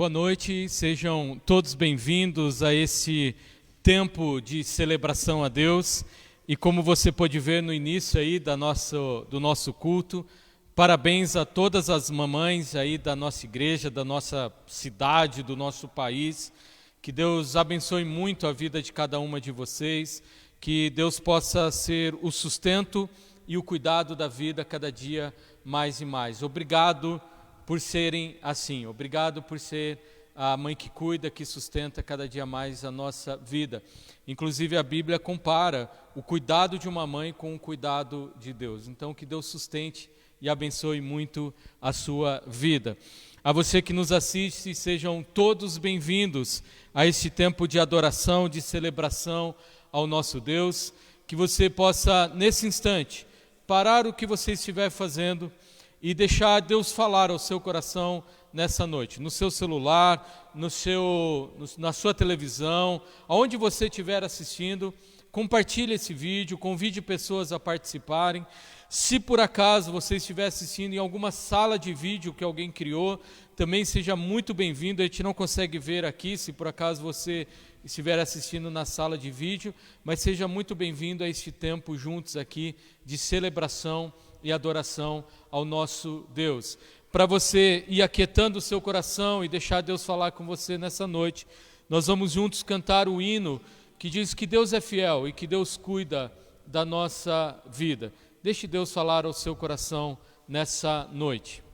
boa noite, sejam todos bem-vindos a esse tempo de celebração a Deus. E como você pode ver no início aí do nosso culto, parabéns a todas as mamães aí da nossa igreja, da nossa cidade, do nosso país. Que Deus abençoe muito a vida de cada uma de vocês, que Deus possa ser o sustento e o cuidado da vida cada dia mais e mais. Obrigado por serem assim, obrigado por ser a mãe que cuida, que sustenta cada dia mais a nossa vida. Inclusive a Bíblia compara o cuidado de uma mãe com o cuidado de Deus. Então que Deus sustente e abençoe muito a sua vida. A você que nos assiste, sejam todos bem-vindos a este tempo de adoração, de celebração ao nosso Deus. Que você possa, nesse instante, parar o que você estiver fazendo e deixar Deus falar ao seu coração nessa noite, no seu celular, na sua televisão, aonde você estiver assistindo. Compartilhe esse vídeo, convide pessoas a participarem. Se por acaso você estiver assistindo em alguma sala de vídeo que alguém criou, também seja muito bem-vindo. A gente não consegue ver aqui, se por acaso você estiver assistindo na sala de vídeo, mas seja muito bem-vindo a este tempo juntos aqui de celebração e adoração ao nosso Deus. Para você ir aquietando o seu coração e deixar Deus falar com você nessa noite, nós vamos juntos cantar o hino que diz que Deus é fiel e que Deus cuida da nossa vida. Deixe Deus falar ao seu coração nessa noite.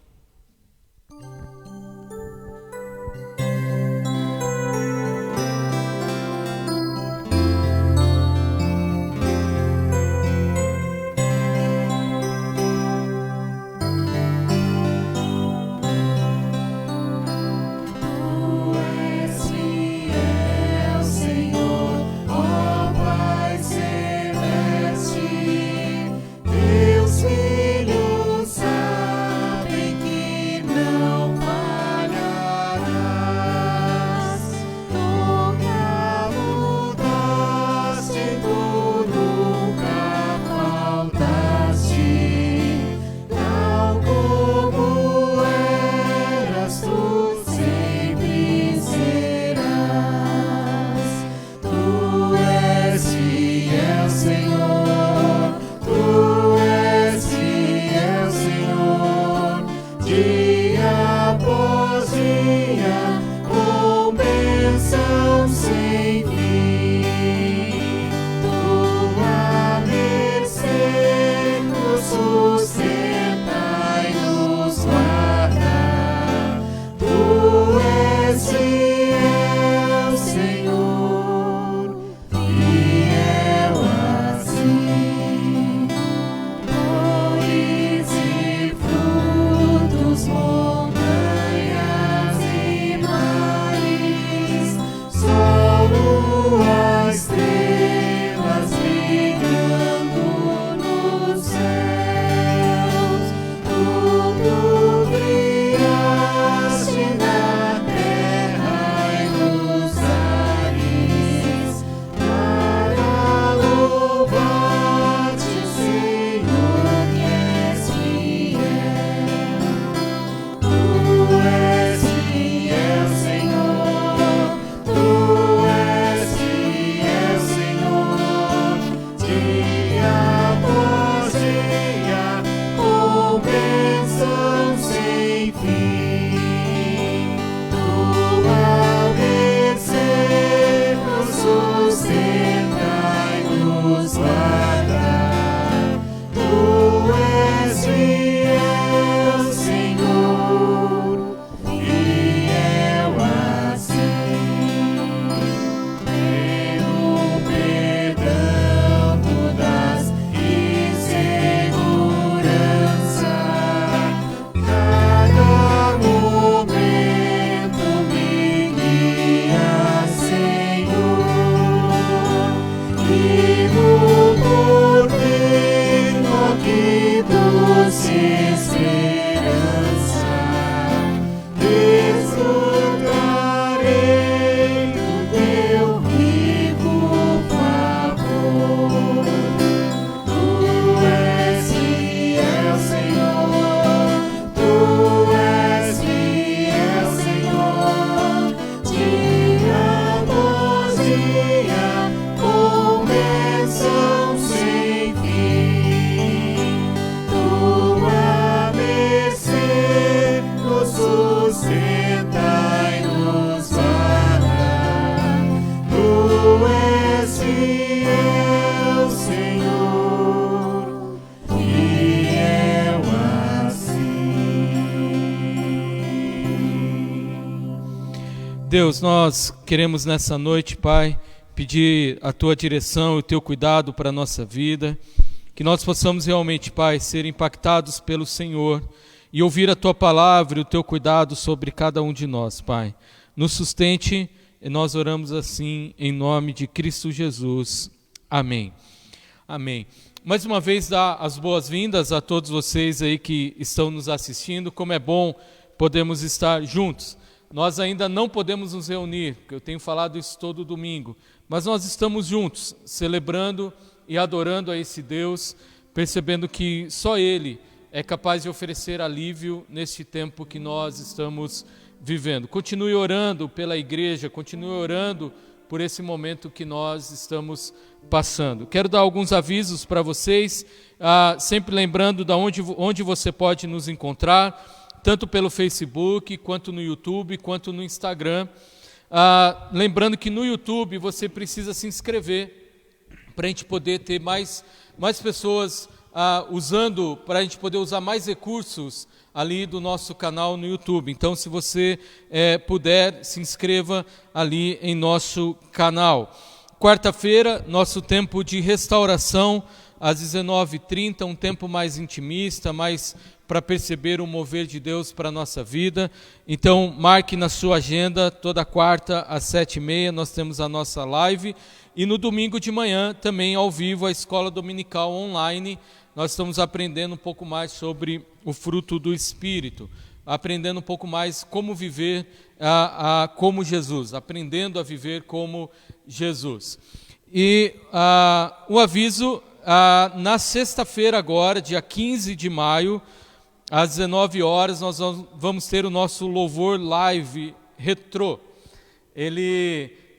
Deus, nós queremos nessa noite, Pai, pedir a Tua direção e o Teu cuidado para a nossa vida, que nós possamos realmente, Pai, ser impactados pelo Senhor e ouvir a Tua palavra e o Teu cuidado sobre cada um de nós, Pai. Nos sustente e nós oramos assim em nome de Cristo Jesus. Amém. Amém. Mais uma vez, dar as boas-vindas a todos vocês aí que estão nos assistindo. Como é bom podermos estar juntos. Nós ainda não podemos nos reunir, porque eu tenho falado isso todo domingo, mas nós estamos juntos, celebrando e adorando a esse Deus, percebendo que só Ele é capaz de oferecer alívio neste tempo que nós estamos vivendo. Continue orando pela igreja, continue orando por esse momento que nós estamos passando. Quero dar alguns avisos para vocês, sempre lembrando de onde você pode nos encontrar, tanto pelo Facebook, quanto no YouTube, quanto no Instagram. Lembrando que no YouTube você precisa se inscrever para a gente poder ter mais pessoas usando, para a gente poder usar mais recursos ali do nosso canal no YouTube. Então, se você puder, se inscreva ali em nosso canal. Quarta-feira, nosso tempo de restauração, às 19h30, um tempo mais intimista, mais para perceber o mover de Deus para a nossa vida. Então, marque na sua agenda, toda quarta às 7h30, nós temos a nossa live. E no domingo de manhã, também ao vivo, a Escola Dominical Online. Nós estamos aprendendo um pouco mais sobre o fruto do Espírito, aprendendo um pouco mais como viver como Jesus, aprendendo a viver como Jesus. E o aviso, na sexta-feira agora, dia 15 de maio, às 19 horas, nós vamos ter o nosso louvor live retrô.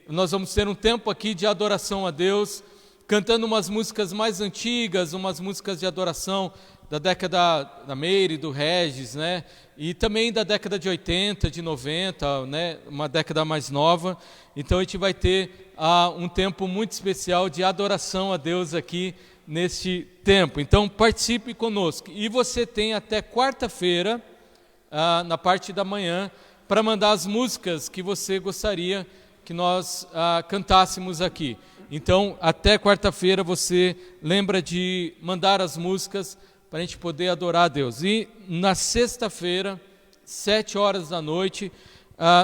Nós vamos ter um tempo aqui de adoração a Deus, cantando umas músicas mais antigas, umas músicas de adoração da década da Meire, do Regis, né? E também da década de 80, de 90, né? Uma década mais nova. Então a gente vai ter um tempo muito especial de adoração a Deus aqui neste tempo. Então participe conosco. E você tem até quarta-feira, na parte da manhã, para mandar as músicas que você gostaria que nós cantássemos aqui. Então, até quarta-feira você lembra de mandar as músicas para a gente poder adorar a Deus. E na sexta-feira, 7h da noite,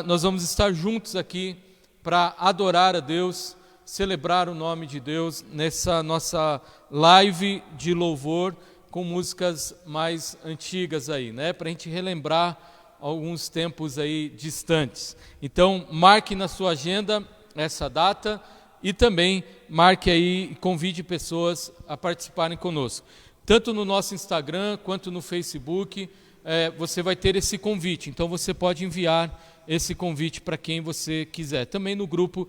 nós vamos estar juntos aqui para adorar a Deus, celebrar o nome de Deus nessa nossa live de louvor com músicas mais antigas aí, né? Para a gente relembrar alguns tempos aí distantes. Então, marque na sua agenda essa data e também marque aí e convide pessoas a participarem conosco. Tanto no nosso Instagram quanto no Facebook, você vai ter esse convite. Então, você pode enviar esse convite para quem você quiser. Também no grupo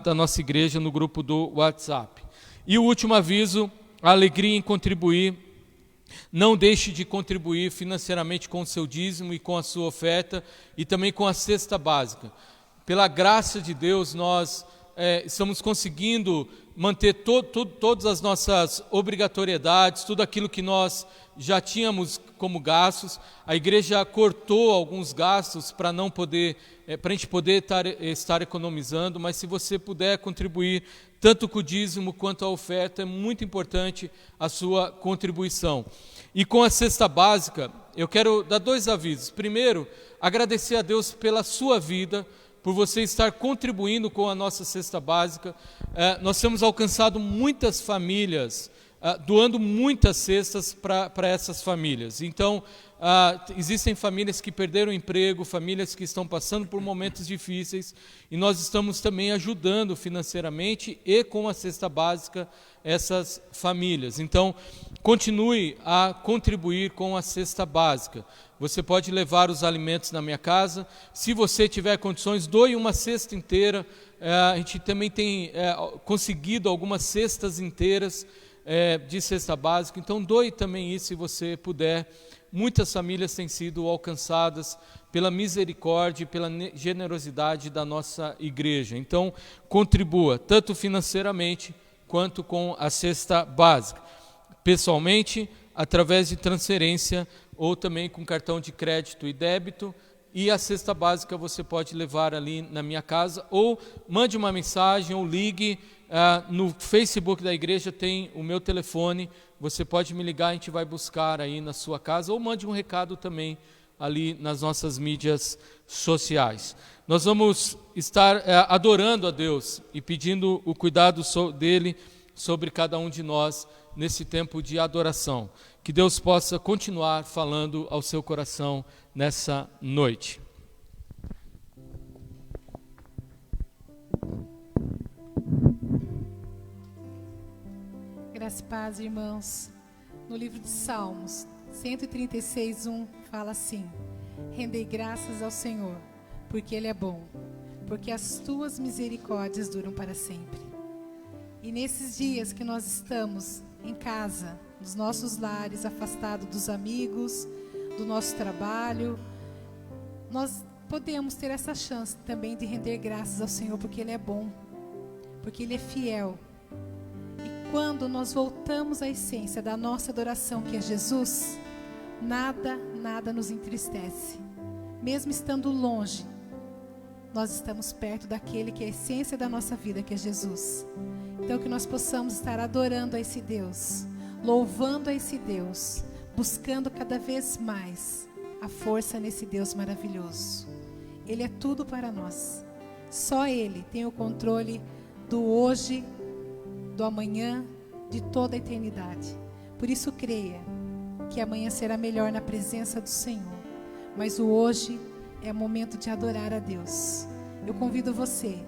da nossa igreja, no grupo do WhatsApp. E o último aviso, a alegria em contribuir. Não deixe de contribuir financeiramente com o seu dízimo e com a sua oferta e também com a cesta básica. Pela graça de Deus, nós estamos conseguindo manter todas as nossas obrigatoriedades, tudo aquilo que nós já tínhamos como gastos. A igreja cortou alguns gastos para a gente poder estar economizando, mas se você puder contribuir tanto com o dízimo quanto a oferta, é muito importante a sua contribuição. E com a cesta básica, eu quero dar 2 avisos. Primeiro, agradecer a Deus pela sua vida, por você estar contribuindo com a nossa cesta básica. Nós temos alcançado muitas famílias, doando muitas cestas para essas famílias. Então, existem famílias que perderam o emprego, famílias que estão passando por momentos difíceis, e nós estamos também ajudando financeiramente e com a cesta básica essas famílias. Então, continue a contribuir com a cesta básica. Você pode levar os alimentos na minha casa. Se você tiver condições, doe uma cesta inteira. A gente também tem conseguido algumas cestas inteiras de cesta básica. Então, doe também isso se você puder. Muitas famílias têm sido alcançadas pela misericórdia e pela generosidade da nossa igreja. Então, contribua, tanto financeiramente quanto com a cesta básica. Pessoalmente, através de transferência ou também com cartão de crédito e débito, e a cesta básica você pode levar ali na minha casa, ou mande uma mensagem, ou ligue. No Facebook da igreja tem o meu telefone, você pode me ligar, a gente vai buscar aí na sua casa, ou mande um recado também ali nas nossas mídias sociais. Nós vamos estar adorando a Deus e pedindo o cuidado dele sobre cada um de nós nesse tempo de adoração. Que Deus possa continuar falando ao seu coração nessa noite. Graça e paz, irmãos. No livro de Salmos 136:1 fala assim: rendei graças ao Senhor, porque Ele é bom, porque as tuas misericórdias duram para sempre. E nesses dias que nós estamos em casa, nos nossos lares, afastados dos amigos, do nosso trabalho, nós podemos ter essa chance também de render graças ao Senhor, porque Ele é bom, porque Ele é fiel. E quando nós voltamos à essência da nossa adoração, que é Jesus, nada nos entristece. Mesmo estando longe, nós estamos perto daquele que é a essência da nossa vida, que é Jesus. Então que nós possamos estar adorando a esse Deus, louvando a esse Deus, buscando cada vez mais a força nesse Deus maravilhoso. Ele é tudo para nós. Só Ele tem o controle do hoje, do amanhã, de toda a eternidade. Por isso creia que amanhã será melhor na presença do Senhor. Mas o hoje é momento de adorar a Deus. Eu convido você,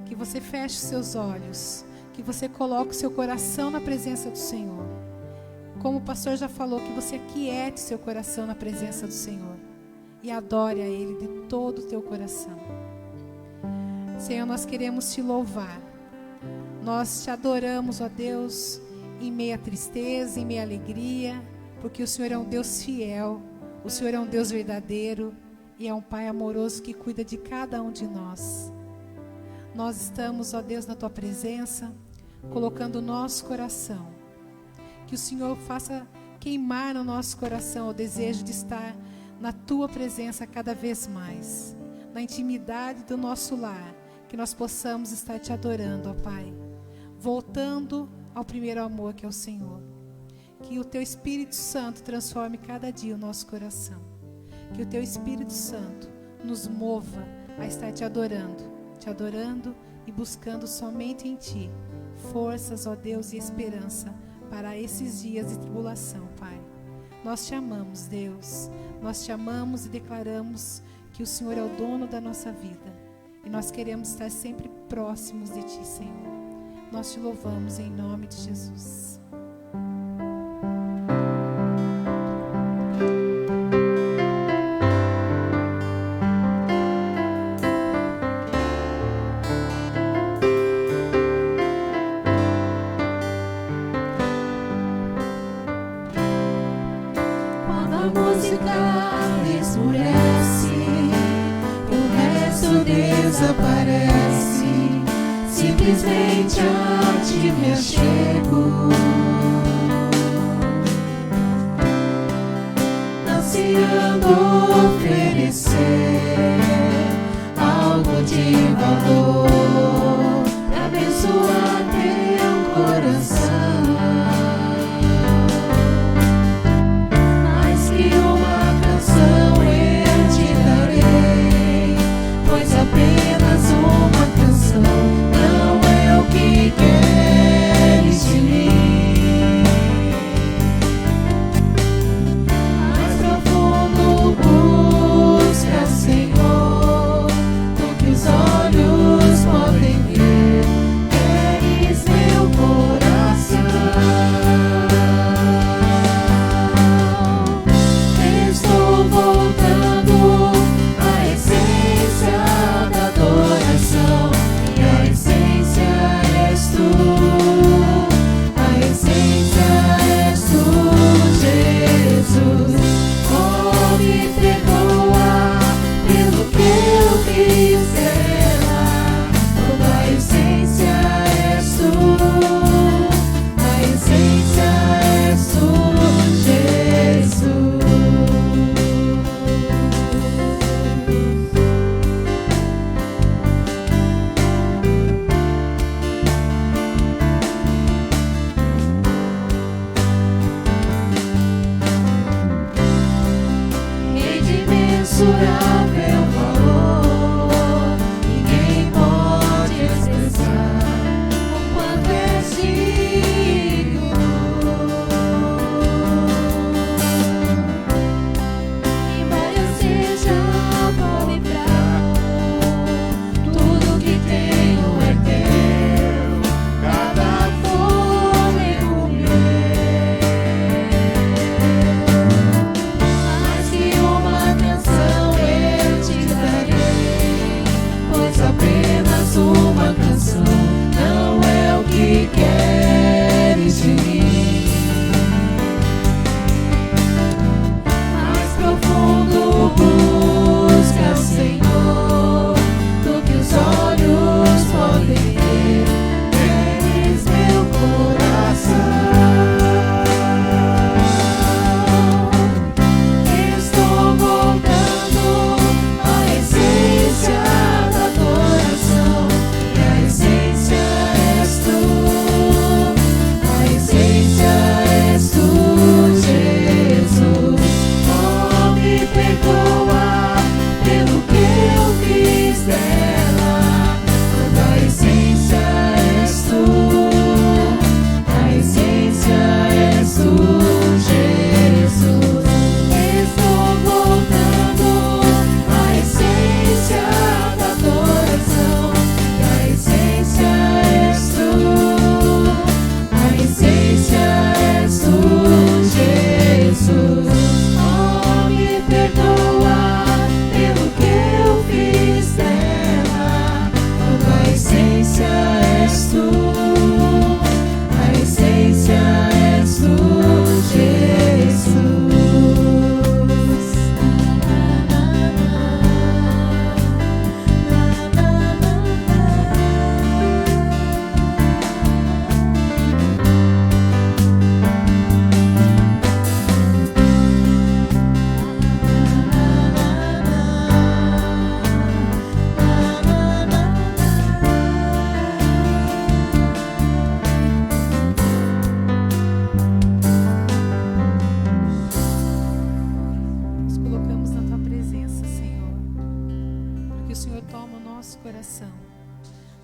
que você feche seus olhos, que você coloque o seu coração na presença do Senhor. Como o pastor já falou, que você aquiete seu coração na presença do Senhor e adore a Ele de todo o teu coração. Senhor, nós queremos te louvar. Nós te adoramos, ó Deus, em meio à tristeza, em meio à alegria, porque o Senhor é um Deus fiel, o Senhor é um Deus verdadeiro e é um Pai amoroso que cuida de cada um de nós. Nós estamos, ó Deus, na Tua presença, colocando o nosso coração. Que o Senhor faça queimar no nosso coração o desejo de estar na Tua presença cada vez mais, na intimidade do nosso lar, que nós possamos estar Te adorando, ó Pai, voltando ao primeiro amor, que é o Senhor. Que o Teu Espírito Santo transforme cada dia o nosso coração. Que o Teu Espírito Santo nos mova a estar Te adorando e buscando somente em Ti forças, ó Deus, e esperança para esses dias de tribulação, Pai. Nós Te amamos, Deus. Nós Te amamos e declaramos que o Senhor é o dono da nossa vida. E nós queremos estar sempre próximos de Ti, Senhor. Nós Te louvamos em nome de Jesus. Desaparece, simplesmente a Ti me achego, ansiando oferecer algo de valor para abençoar Teu coração. Mais que uma canção eu Te darei, pois apenas uma canção não é o que queres de mim.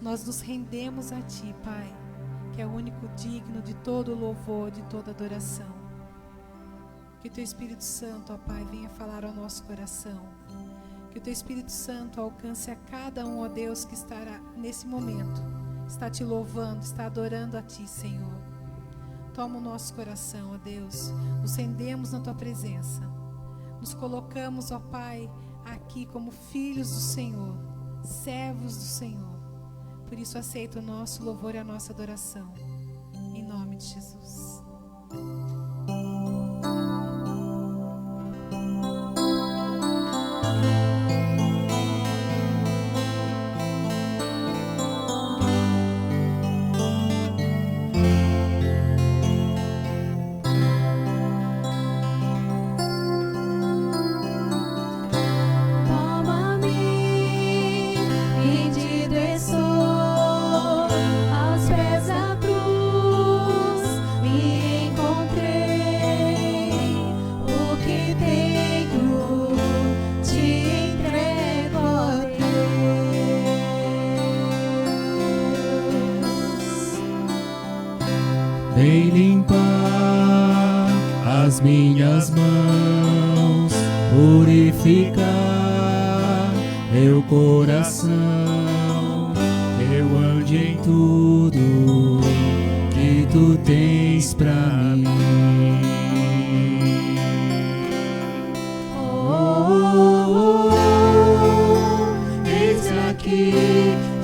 Nós nos rendemos a Ti, Pai, que é o único digno de todo louvor, de toda adoração. Que o Teu Espírito Santo, ó Pai, venha falar ao nosso coração. Que o Teu Espírito Santo alcance a cada um, ó Deus, que estará nesse momento, está Te louvando, está adorando a Ti, Senhor. Toma o nosso coração, ó Deus, nos rendemos na Tua presença. Nos colocamos, ó Pai, aqui como filhos do Senhor, servos do Senhor. Por isso aceita o nosso louvor e a nossa adoração. Em nome de Jesus. Vem limpar as minhas mãos, purificar meu coração, que eu ande em tudo que Tu tens pra mim. Eis aqui,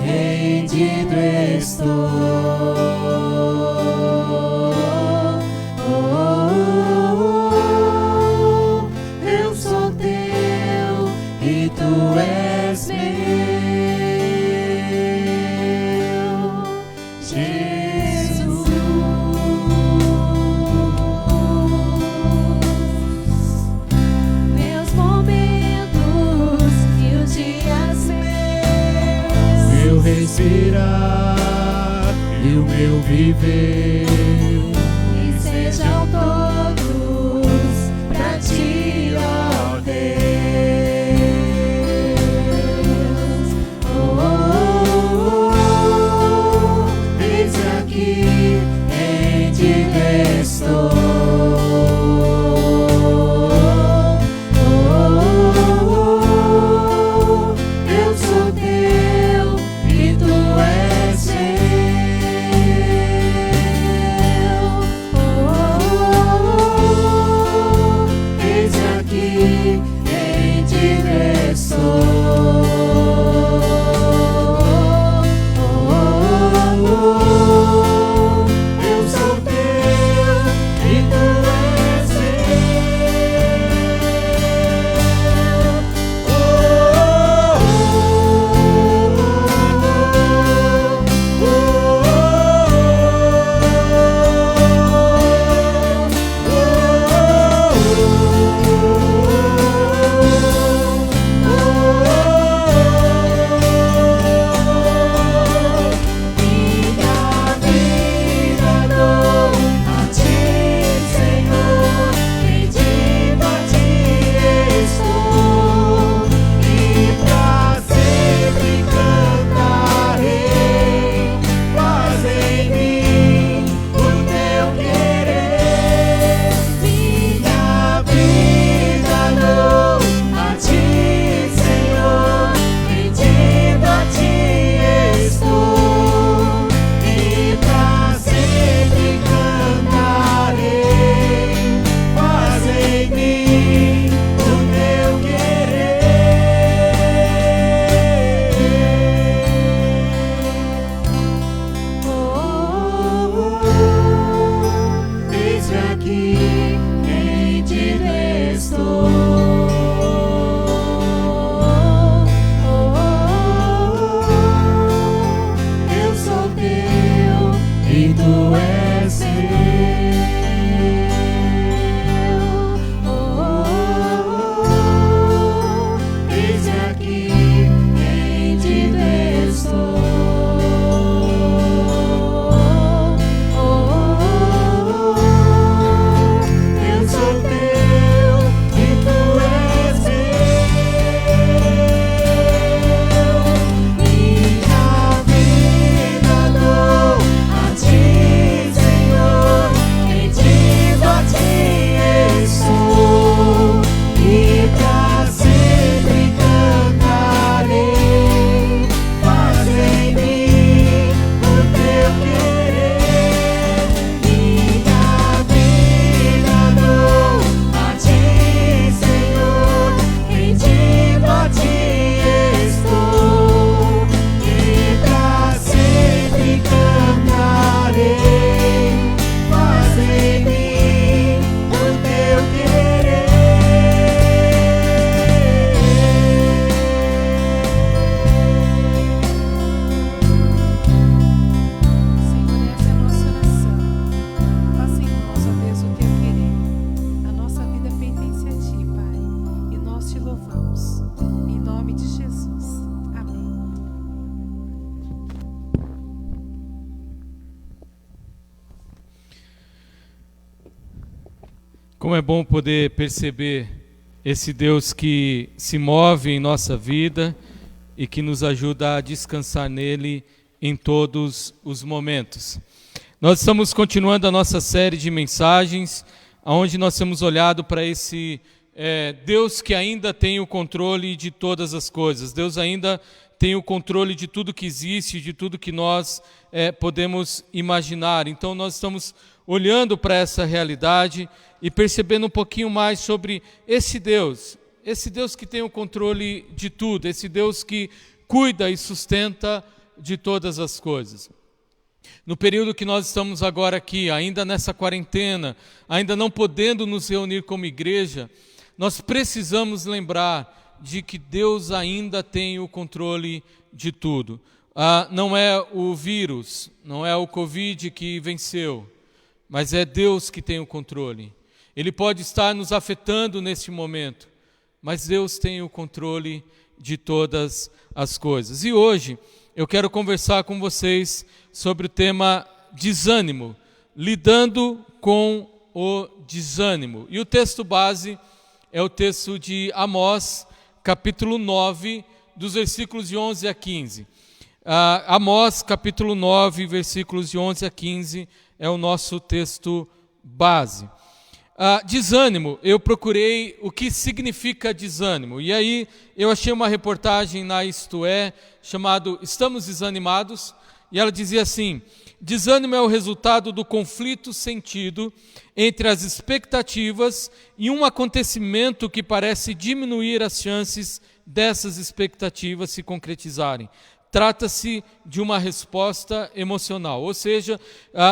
rendido estou. Tu és meu, Jesus. Meus momentos e os dias meus, meu respirar e o meu viver, e sejam todos pra Ti, ó Deus. Como é bom poder perceber esse Deus que se move em nossa vida e que nos ajuda a descansar nele em todos os momentos. Nós estamos continuando a nossa série de mensagens, onde nós temos olhado para esse Deus que ainda tem o controle de todas as coisas. Deus ainda tem o controle de tudo que existe, de tudo que nós podemos imaginar. Então nós estamos olhando para essa realidade e percebendo um pouquinho mais sobre esse Deus que tem o controle de tudo, esse Deus que cuida e sustenta de todas as coisas. No período que nós estamos agora aqui, ainda nessa quarentena, ainda não podendo nos reunir como igreja, nós precisamos lembrar de que Deus ainda tem o controle de tudo. Não é o vírus, não é o Covid que venceu, mas é Deus que tem o controle. Ele pode estar nos afetando neste momento, mas Deus tem o controle de todas as coisas. E hoje eu quero conversar com vocês sobre o tema desânimo, lidando com o desânimo. E o texto base é o texto de Amós, capítulo 9, dos versículos de 11 a 15. Amós, capítulo 9, versículos de 11 a 15, é o nosso texto base. Desânimo, eu procurei o que significa desânimo. E aí eu achei uma reportagem na Isto É, chamado Estamos Desanimados, e ela dizia assim: desânimo é o resultado do conflito sentido entre as expectativas e um acontecimento que parece diminuir as chances dessas expectativas se concretizarem. Trata-se de uma resposta emocional. Ou seja,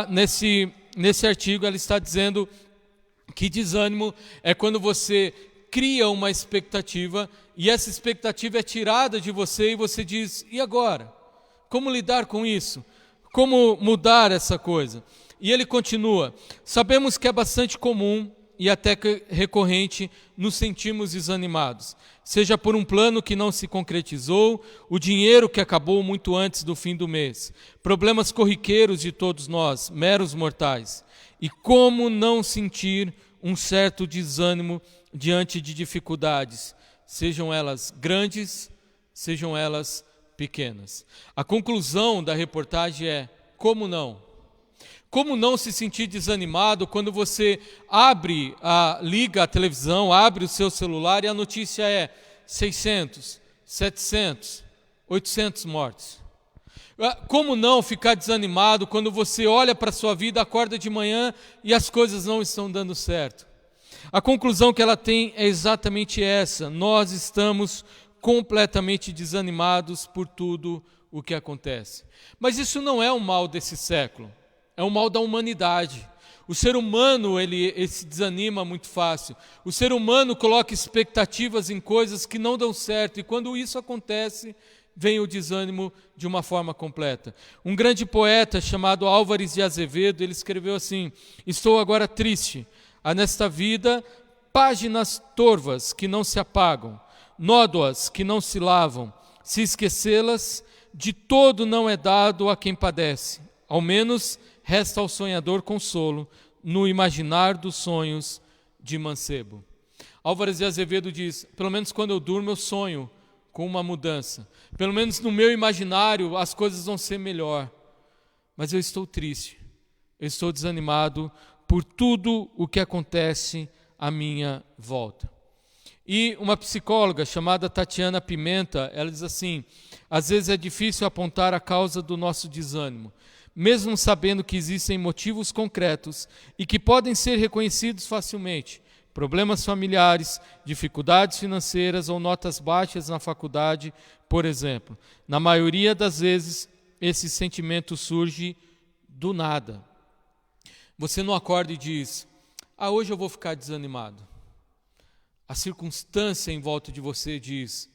nesse artigo ela está dizendo que desânimo é quando você cria uma expectativa e essa expectativa é tirada de você e você diz: e agora? Como lidar com isso? Como mudar essa coisa? E ele continua: sabemos que é bastante comum e até recorrente nos sentirmos desanimados, seja por um plano que não se concretizou, o dinheiro que acabou muito antes do fim do mês, problemas corriqueiros de todos nós, meros mortais. E como não sentir um certo desânimo diante de dificuldades, sejam elas grandes, sejam elas pequenas. A conclusão da reportagem é: como não? Como não se sentir desanimado quando você liga a televisão, abre o seu celular e a notícia é 600, 700, 800 mortes? Como não ficar desanimado quando você olha para a sua vida, acorda de manhã e as coisas não estão dando certo? A conclusão que ela tem é exatamente essa: nós estamos completamente desanimados por tudo o que acontece. Mas isso não é um mal desse século, é um mal da humanidade. O ser humano ele se desanima muito fácil. O ser humano coloca expectativas em coisas que não dão certo, e quando isso acontece, vem o desânimo de uma forma completa. Um grande poeta chamado Álvares de Azevedo, ele escreveu assim: estou agora triste, há nesta vida páginas torvas que não se apagam, nódoas que não se lavam, se esquecê-las, de todo não é dado a quem padece, ao menos resta ao sonhador consolo, no imaginar dos sonhos de mancebo. Álvares de Azevedo diz: pelo menos quando eu durmo eu sonho com uma mudança, pelo menos no meu imaginário as coisas vão ser melhor, mas eu estou triste, eu estou desanimado por tudo o que acontece à minha volta. E uma psicóloga chamada Tatiana Pimenta, ela diz assim: às vezes é difícil apontar a causa do nosso desânimo, mesmo sabendo que existem motivos concretos e que podem ser reconhecidos facilmente. Problemas familiares, dificuldades financeiras ou notas baixas na faculdade, por exemplo. Na maioria das vezes, esse sentimento surge do nada. Você não acorda e diz: hoje eu vou ficar desanimado. A circunstância em volta de você diz: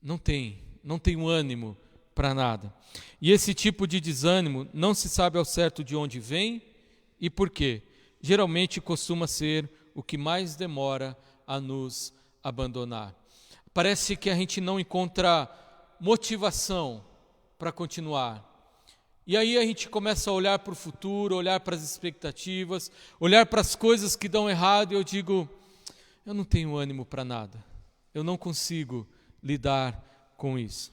não tenho ânimo para nada. E esse tipo de desânimo não se sabe ao certo de onde vem e por quê. Geralmente costuma ser o que mais demora a nos abandonar. Parece que a gente não encontra motivação para continuar. E aí a gente começa a olhar para o futuro, olhar para as expectativas, olhar para as coisas que dão errado, e eu digo, eu não tenho ânimo para nada. Eu não consigo lidar com isso.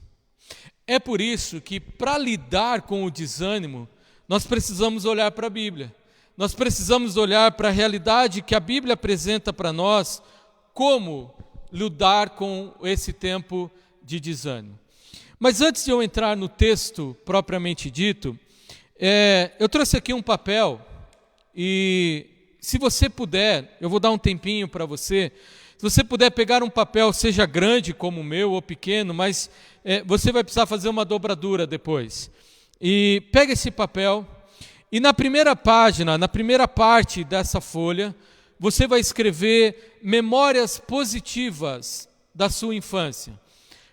É por isso que, para lidar com o desânimo, nós precisamos olhar para a Bíblia. Nós precisamos olhar para a realidade que a Bíblia apresenta para nós, como lidar com esse tempo de desânimo. Mas antes de eu entrar no texto propriamente dito, eu trouxe aqui um papel, e se você puder, eu vou dar um tempinho para você, se você puder pegar um papel, seja grande como o meu ou pequeno, mas você vai precisar fazer uma dobradura depois. E pega esse papel, e na primeira página, na primeira parte dessa folha, você vai escrever memórias positivas da sua infância.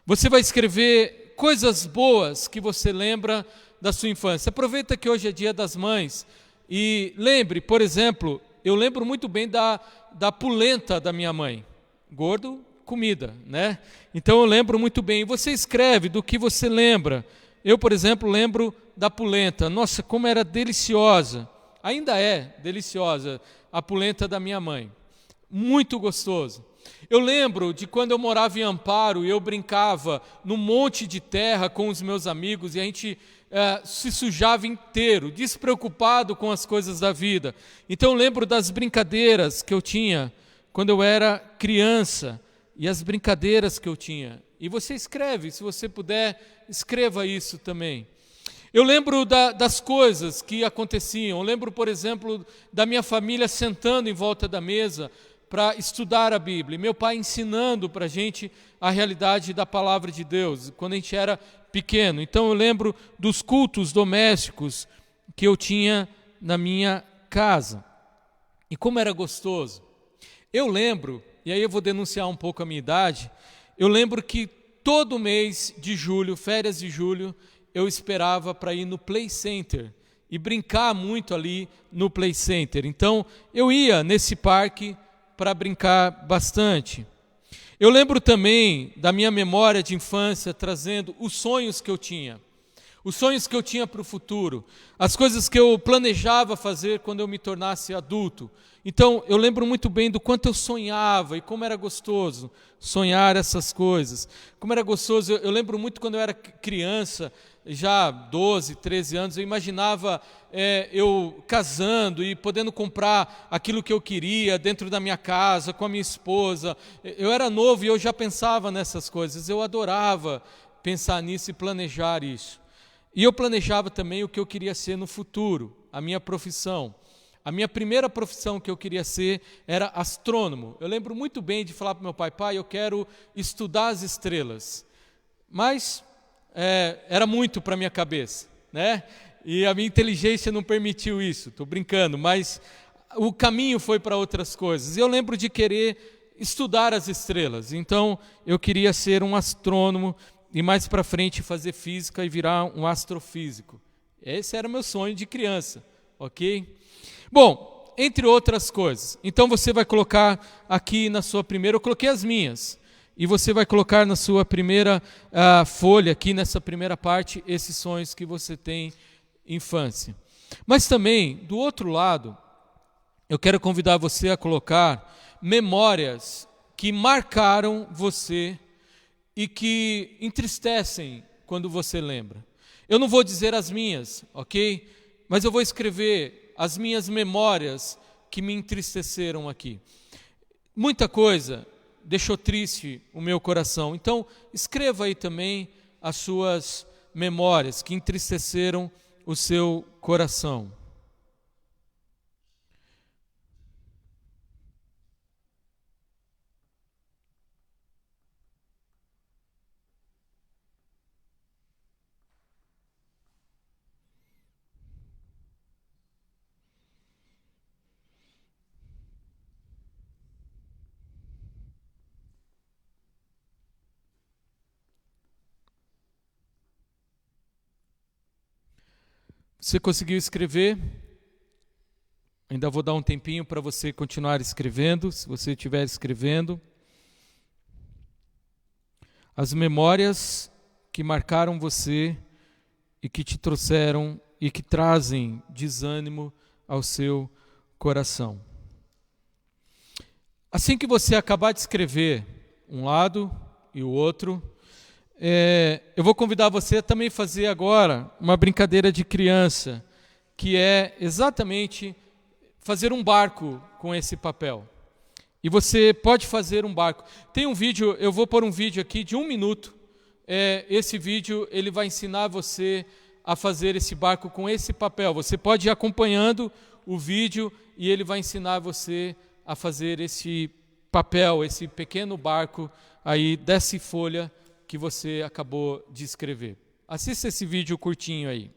Você vai escrever coisas boas que você lembra da sua infância. Aproveita que hoje é Dia das Mães e lembre, por exemplo, eu lembro muito bem da polenta da minha mãe. Gordo, comida, né? Então eu lembro muito bem. E você escreve do que você lembra. Eu, por exemplo, lembro da polenta. Nossa, como era deliciosa. Ainda é deliciosa a polenta da minha mãe. Muito gostoso. Eu lembro de quando eu morava em Amparo e eu brincava num monte de terra com os meus amigos e a gente se sujava inteiro, despreocupado com as coisas da vida. Então eu lembro das brincadeiras que eu tinha quando eu era criança e as brincadeiras que eu tinha. E você escreve, se você puder, escreva isso também. Eu lembro das coisas que aconteciam. Eu lembro, por exemplo, da minha família sentando em volta da mesa para estudar a Bíblia. E meu pai ensinando para a gente a realidade da palavra de Deus, quando a gente era pequeno. Então eu lembro dos cultos domésticos que eu tinha na minha casa. E como era gostoso. Eu lembro, e aí eu vou denunciar um pouco a minha idade, eu lembro que todo mês de julho, férias de julho, eu esperava para ir no Play Center e brincar muito ali no Play Center. Então eu ia nesse parque para brincar bastante. Eu lembro também da minha memória de infância trazendo os sonhos que eu tinha. Os sonhos que eu tinha para o futuro. As coisas que eu planejava fazer quando eu me tornasse adulto. Então, eu lembro muito bem do quanto eu sonhava e como era gostoso sonhar essas coisas. Como era gostoso, eu lembro muito quando eu era criança, já 12, 13 anos, eu imaginava eu casando e podendo comprar aquilo que eu queria dentro da minha casa, com a minha esposa. Eu era novo e eu já pensava nessas coisas. Eu adorava pensar nisso e planejar isso. E eu planejava também o que eu queria ser no futuro, a minha profissão. A minha primeira profissão que eu queria ser era astrônomo. Eu lembro muito bem de falar para meu pai, pai, eu quero estudar as estrelas. Mas era muito para a minha cabeça, né? E a minha inteligência não permitiu isso, estou brincando, mas o caminho foi para outras coisas. E eu lembro de querer estudar as estrelas. Então, eu queria ser um astrônomo e mais para frente fazer física e virar um astrofísico. Esse era o meu sonho de criança, ok? Bom, entre outras coisas. Então você vai colocar aqui na sua primeira, eu coloquei as minhas, e você vai colocar na sua primeira folha, aqui nessa primeira parte, esses sonhos que você tem infância. Mas também, do outro lado, eu quero convidar você a colocar memórias que marcaram você e que entristecem quando você lembra. Eu não vou dizer as minhas, ok? Mas eu vou escrever as minhas memórias que me entristeceram aqui. Muita coisa deixou triste o meu coração. Então, escreva aí também as suas memórias que entristeceram o seu coração. Você conseguiu escrever? Ainda vou dar um tempinho para você continuar escrevendo, se você estiver escrevendo. As memórias que marcaram você e que te trouxeram e que trazem desânimo ao seu coração. Assim que você acabar de escrever um lado e o outro, eu vou convidar você a também fazer agora uma brincadeira de criança, que é exatamente fazer um barco com esse papel. E você pode fazer um barco. Tem um vídeo, eu vou pôr um vídeo aqui de 1 minuto. Esse vídeo ele vai ensinar você a fazer esse barco com esse papel. Você pode ir acompanhando o vídeo e ele vai ensinar você a fazer esse papel, esse pequeno barco aí dessa folha que você acabou de escrever. Assista esse vídeo curtinho aí.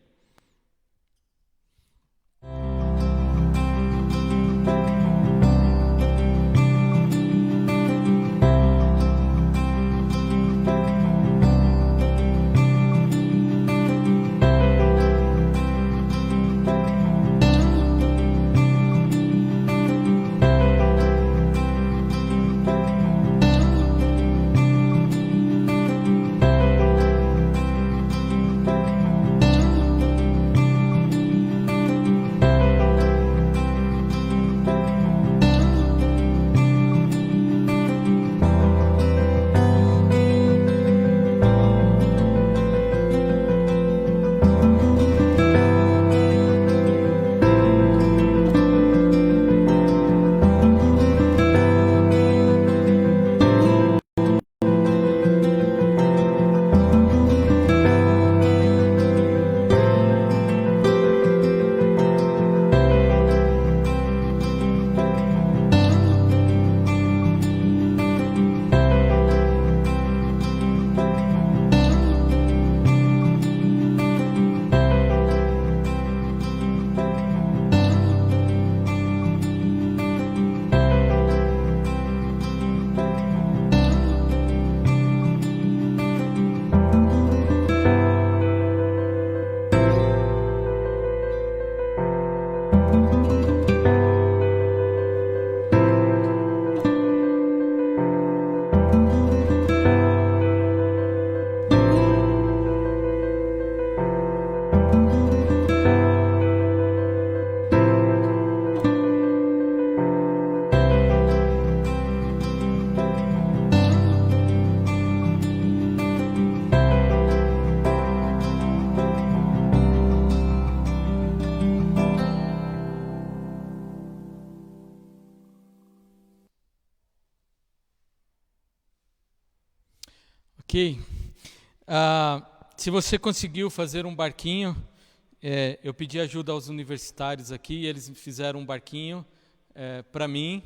Ok. Se você conseguiu fazer um barquinho, eu pedi ajuda aos universitários aqui, e eles fizeram um barquinho para mim.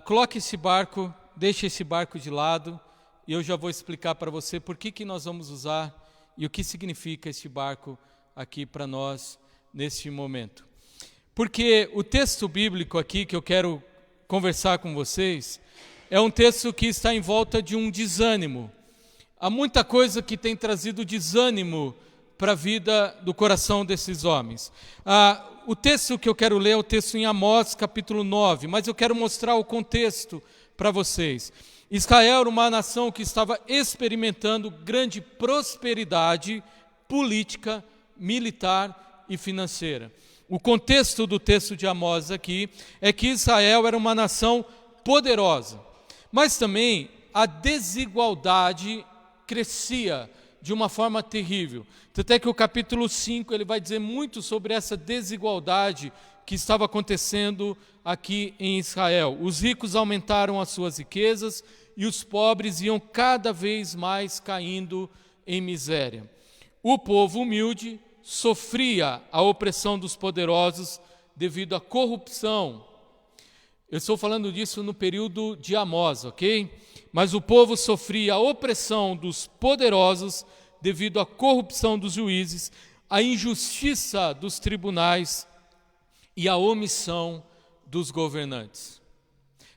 Coloque esse barco, deixe esse barco de lado, e eu já vou explicar para você por que nós vamos usar e o que significa esse barco aqui para nós neste momento. Porque o texto bíblico aqui que eu quero conversar com vocês é um texto que está em volta de um desânimo. Há muita coisa que tem trazido desânimo para a vida do coração desses homens. O texto que eu quero ler é o texto em Amós, capítulo 9, mas eu quero mostrar o contexto para vocês. Israel era uma nação que estava experimentando grande prosperidade política, militar e financeira. O contexto do texto de Amós aqui é que Israel era uma nação poderosa, mas também a desigualdade crescia de uma forma terrível. Até que o capítulo 5 ele vai dizer muito sobre essa desigualdade que estava acontecendo aqui em Israel. Os ricos aumentaram as suas riquezas e os pobres iam cada vez mais caindo em miséria. O povo humilde sofria a opressão dos poderosos devido à corrupção. Eu estou falando disso no período de Amós, ok? Mas o povo sofria a opressão dos poderosos devido à corrupção dos juízes, à injustiça dos tribunais e à omissão dos governantes.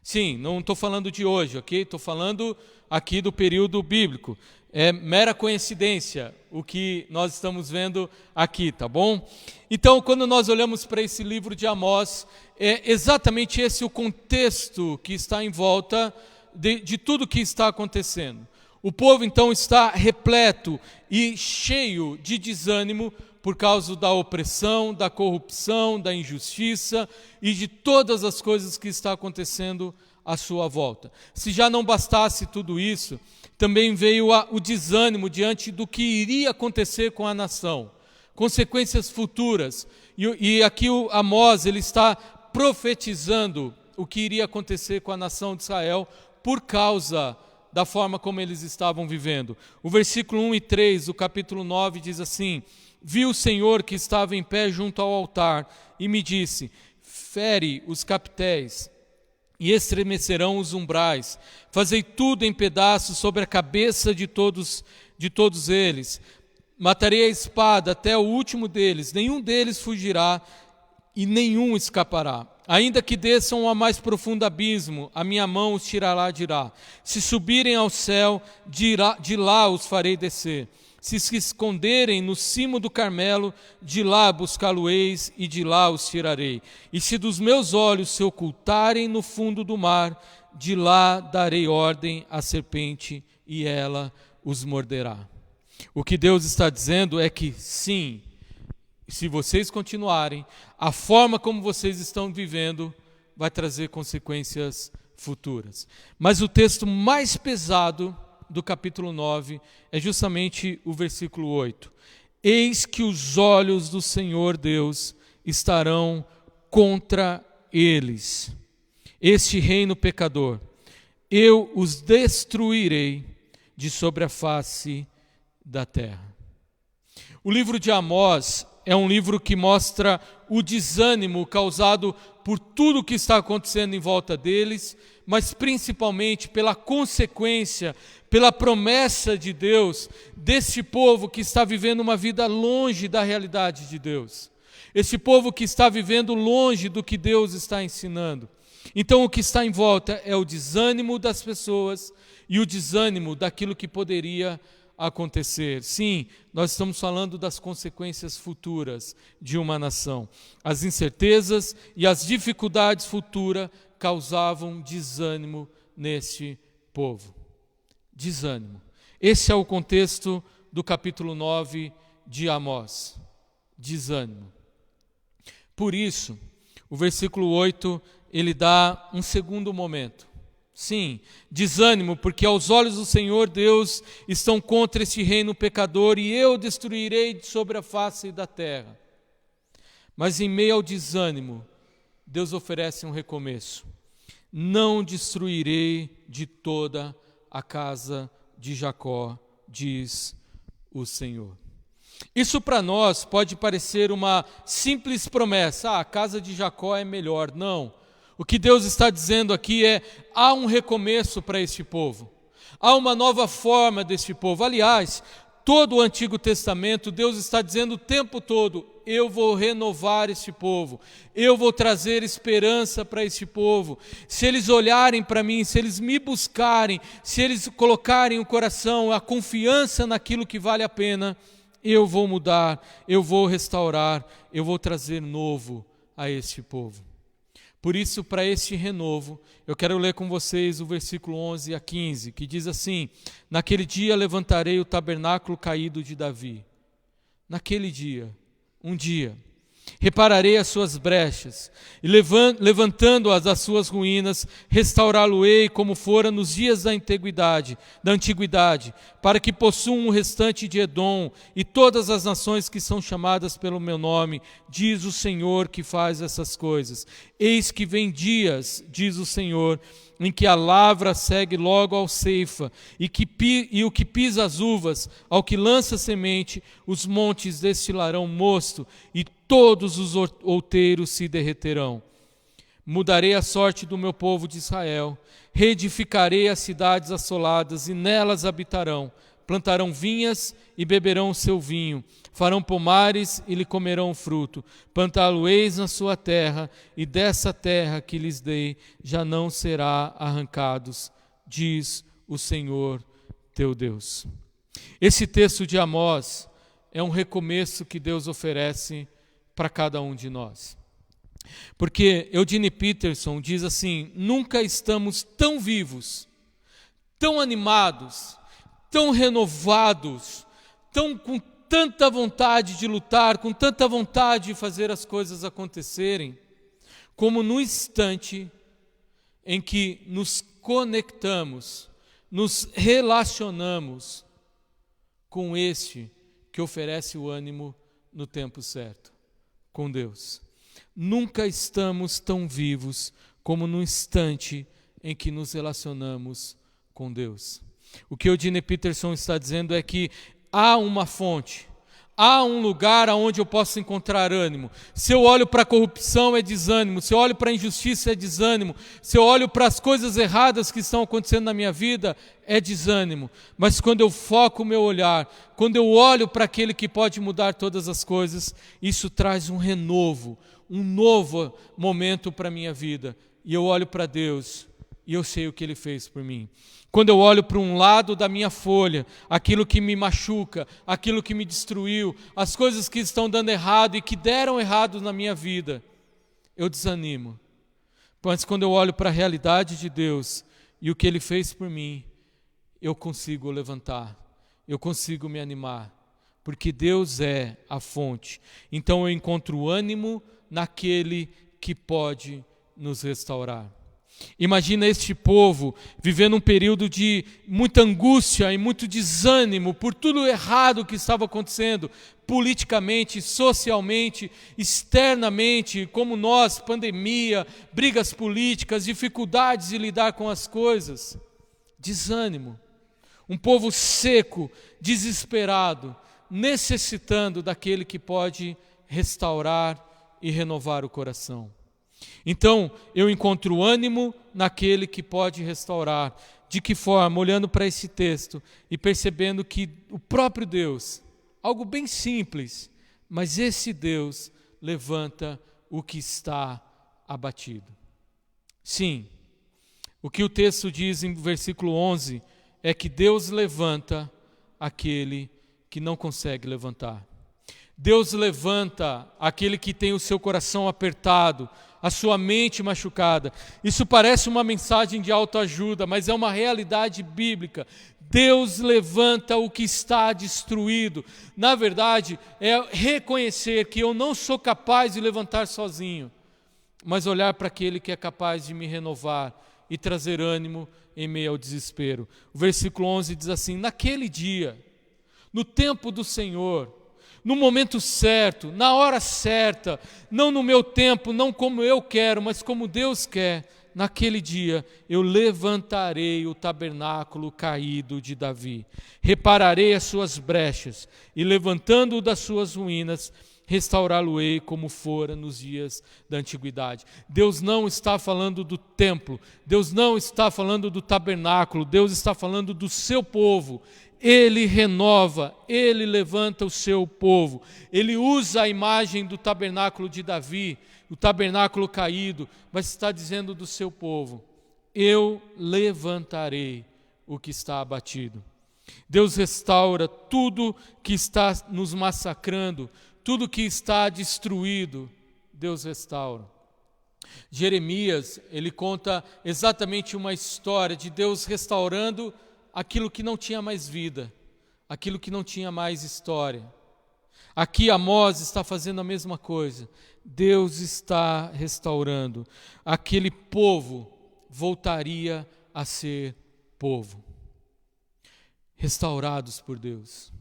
Sim, não estou falando de hoje, ok? Estou falando aqui do período bíblico. É mera coincidência o que nós estamos vendo aqui, tá bom? Então, quando nós olhamos para esse livro de Amós, é exatamente esse o contexto que está em volta de tudo que está acontecendo. O povo, então, está repleto e cheio de desânimo por causa da opressão, da corrupção, da injustiça e de todas as coisas que está acontecendo à sua volta. Se já não bastasse tudo isso, também veio o desânimo diante do que iria acontecer com a nação, consequências futuras. E aqui o Amós, ele está profetizando o que iria acontecer com a nação de Israel por causa da forma como eles estavam vivendo. O versículo 1 e 3 do capítulo 9 diz assim: vi o Senhor que estava em pé junto ao altar e me disse: fere os capitéis e estremecerão os umbrais, fazei tudo em pedaços sobre a cabeça de todos eles, matarei a espada até o último deles, nenhum deles fugirá e nenhum escapará. Ainda que desçam ao mais profundo abismo, a minha mão os tirará de lá. Se subirem ao céu, de lá os farei descer. Se se esconderem no cimo do Carmelo, de lá buscá-lo-eis e de lá os tirarei. E se dos meus olhos se ocultarem no fundo do mar, de lá darei ordem à serpente e ela os morderá. O que Deus está dizendo é que sim, se vocês continuarem, a forma como vocês estão vivendo vai trazer consequências futuras. Mas o texto mais pesado do capítulo 9 é justamente o versículo 8. Eis que os olhos do Senhor Deus estarão contra eles, este reino pecador. Eu os destruirei de sobre a face da terra. O livro de Amós é um livro que mostra o desânimo causado por tudo que está acontecendo em volta deles, mas principalmente pela consequência, pela promessa de Deus, desse povo que está vivendo uma vida longe da realidade de Deus. Esse povo que está vivendo longe do que Deus está ensinando. Então o que está em volta é o desânimo das pessoas e o desânimo daquilo que poderia acontecer. Sim, nós estamos falando das consequências futuras de uma nação. As incertezas e as dificuldades futuras causavam desânimo neste povo. Desânimo. Esse é o contexto do capítulo 9 de Amós. Desânimo. Por isso, o versículo 8, ele dá um segundo momento. Sim, desânimo, porque aos olhos do Senhor Deus estão contra este reino pecador e eu destruirei sobre a face da terra. Mas em meio ao desânimo, Deus oferece um recomeço. Não destruirei de toda a casa de Jacó, diz o Senhor. Isso para nós pode parecer uma simples promessa. A casa de Jacó é melhor. Não. O que Deus está dizendo aqui é: há um recomeço para este povo, há uma nova forma deste povo. Aliás, todo o Antigo Testamento, Deus está dizendo o tempo todo: eu vou renovar este povo, eu vou trazer esperança para este povo. Se eles olharem para mim, se eles me buscarem, se eles colocarem o coração, a confiança naquilo que vale a pena, eu vou mudar, eu vou restaurar, eu vou trazer novo a este povo. Por isso, para este renovo, eu quero ler com vocês o versículo 11 a 15, que diz assim: naquele dia levantarei o tabernáculo caído de Davi. Naquele dia, um dia, repararei as suas brechas, e levantando-as das suas ruínas, restaurá-lo-ei como fora nos dias da antiguidade, para que possuam o restante de Edom e todas as nações que são chamadas pelo meu nome, diz o Senhor que faz essas coisas. Eis que vem dias, diz o Senhor, em que a lavra segue logo ao ceifa, e o que pisa as uvas, ao que lança semente, os montes destilarão mosto, e todos os outeiros se derreterão. Mudarei a sorte do meu povo de Israel, reedificarei as cidades assoladas, e nelas habitarão. Plantarão vinhas e beberão o seu vinho, farão pomares e lhe comerão fruto. Plantá-lo-eis na sua terra, e dessa terra que lhes dei já não será arrancados, diz o Senhor teu Deus. Esse texto de Amós é um recomeço que Deus oferece para cada um de nós. Porque Eugene Peterson diz assim: nunca estamos tão vivos, tão animados, tão renovados, com tanta vontade de lutar, com tanta vontade de fazer as coisas acontecerem, como no instante em que nos conectamos, nos relacionamos com este que oferece o ânimo no tempo certo, com Deus. Nunca estamos tão vivos como no instante em que nos relacionamos com Deus. O que Eugene Peterson está dizendo é que há uma fonte, há um lugar onde eu posso encontrar ânimo. Se eu olho para a corrupção, é desânimo. Se eu olho para a injustiça, é desânimo. Se eu olho para as coisas erradas que estão acontecendo na minha vida, é desânimo. Mas quando eu foco o meu olhar, quando eu olho para aquele que pode mudar todas as coisas, isso traz um renovo, um novo momento para a minha vida. E eu olho para Deus e eu sei o que Ele fez por mim. Quando eu olho para um lado da minha folha, aquilo que me machuca, aquilo que me destruiu, as coisas que estão dando errado e que deram errado na minha vida, eu desanimo. Mas quando eu olho para a realidade de Deus e o que Ele fez por mim, eu consigo levantar, eu consigo me animar, porque Deus é a fonte. Então eu encontro ânimo naquele que pode nos restaurar. Imagina este povo vivendo um período de muita angústia e muito desânimo por tudo errado que estava acontecendo, politicamente, socialmente, externamente, como nós, pandemia, brigas políticas, dificuldades de lidar com as coisas. Desânimo. Um povo seco, desesperado, necessitando daquele que pode restaurar e renovar o coração. Então, eu encontro ânimo naquele que pode restaurar. De que forma? Olhando para esse texto e percebendo que o próprio Deus, algo bem simples, mas esse Deus levanta o que está abatido. Sim, o que o texto diz em versículo 11 é que Deus levanta aquele que não consegue levantar. Deus levanta aquele que tem o seu coração apertado, a sua mente machucada. Isso parece uma mensagem de autoajuda, mas é uma realidade bíblica. Deus levanta o que está destruído. Na verdade, é reconhecer que eu não sou capaz de levantar sozinho, mas olhar para aquele que é capaz de me renovar e trazer ânimo em meio ao desespero. O versículo 11 diz assim: naquele dia, no tempo do Senhor, no momento certo, na hora certa, não no meu tempo, não como eu quero, mas como Deus quer, naquele dia eu levantarei o tabernáculo caído de Davi, repararei as suas brechas e, levantando-o das suas ruínas, restaurá-lo-ei como fora nos dias da antiguidade. Deus não está falando do templo, Deus não está falando do tabernáculo, Deus está falando do seu povo. Ele renova, Ele levanta o seu povo. Ele usa a imagem do tabernáculo de Davi, o tabernáculo caído, mas está dizendo do seu povo: eu levantarei o que está abatido. Deus restaura tudo que está nos massacrando, tudo que está destruído, Deus restaura. Jeremias, ele conta exatamente uma história de Deus restaurando aquilo que não tinha mais vida, aquilo que não tinha mais história. Aqui Amós está fazendo a mesma coisa. Deus está restaurando. Aquele povo voltaria a ser povo. Restaurados por Deus.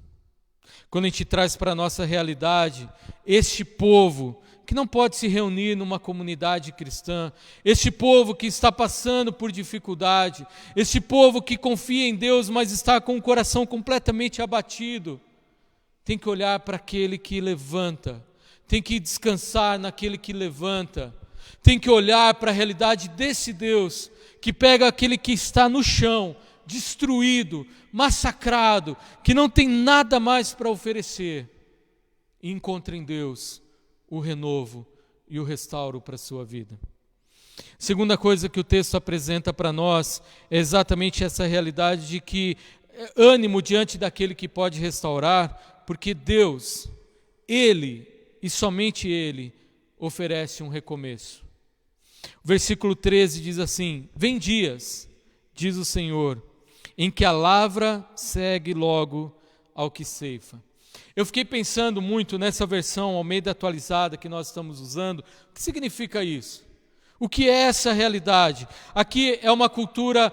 Quando a gente traz para a nossa realidade, este povo que não pode se reunir numa comunidade cristã, este povo que está passando por dificuldade, este povo que confia em Deus, mas está com o coração completamente abatido, tem que olhar para aquele que levanta, tem que descansar naquele que levanta, tem que olhar para a realidade desse Deus, que pega aquele que está no chão, destruído, massacrado, que não tem nada mais para oferecer, e encontra em Deus o renovo e o restauro para a sua vida. Segunda coisa que o texto apresenta para nós é exatamente essa realidade de que ânimo diante daquele que pode restaurar, porque Deus, Ele e somente Ele oferece um recomeço. O versículo 13 diz assim: vem dias, diz o Senhor, em que a lavra segue logo ao que ceifa. Eu fiquei pensando muito nessa versão Almeida atualizada que nós estamos usando. O que significa isso? O que é essa realidade? Aqui é uma cultura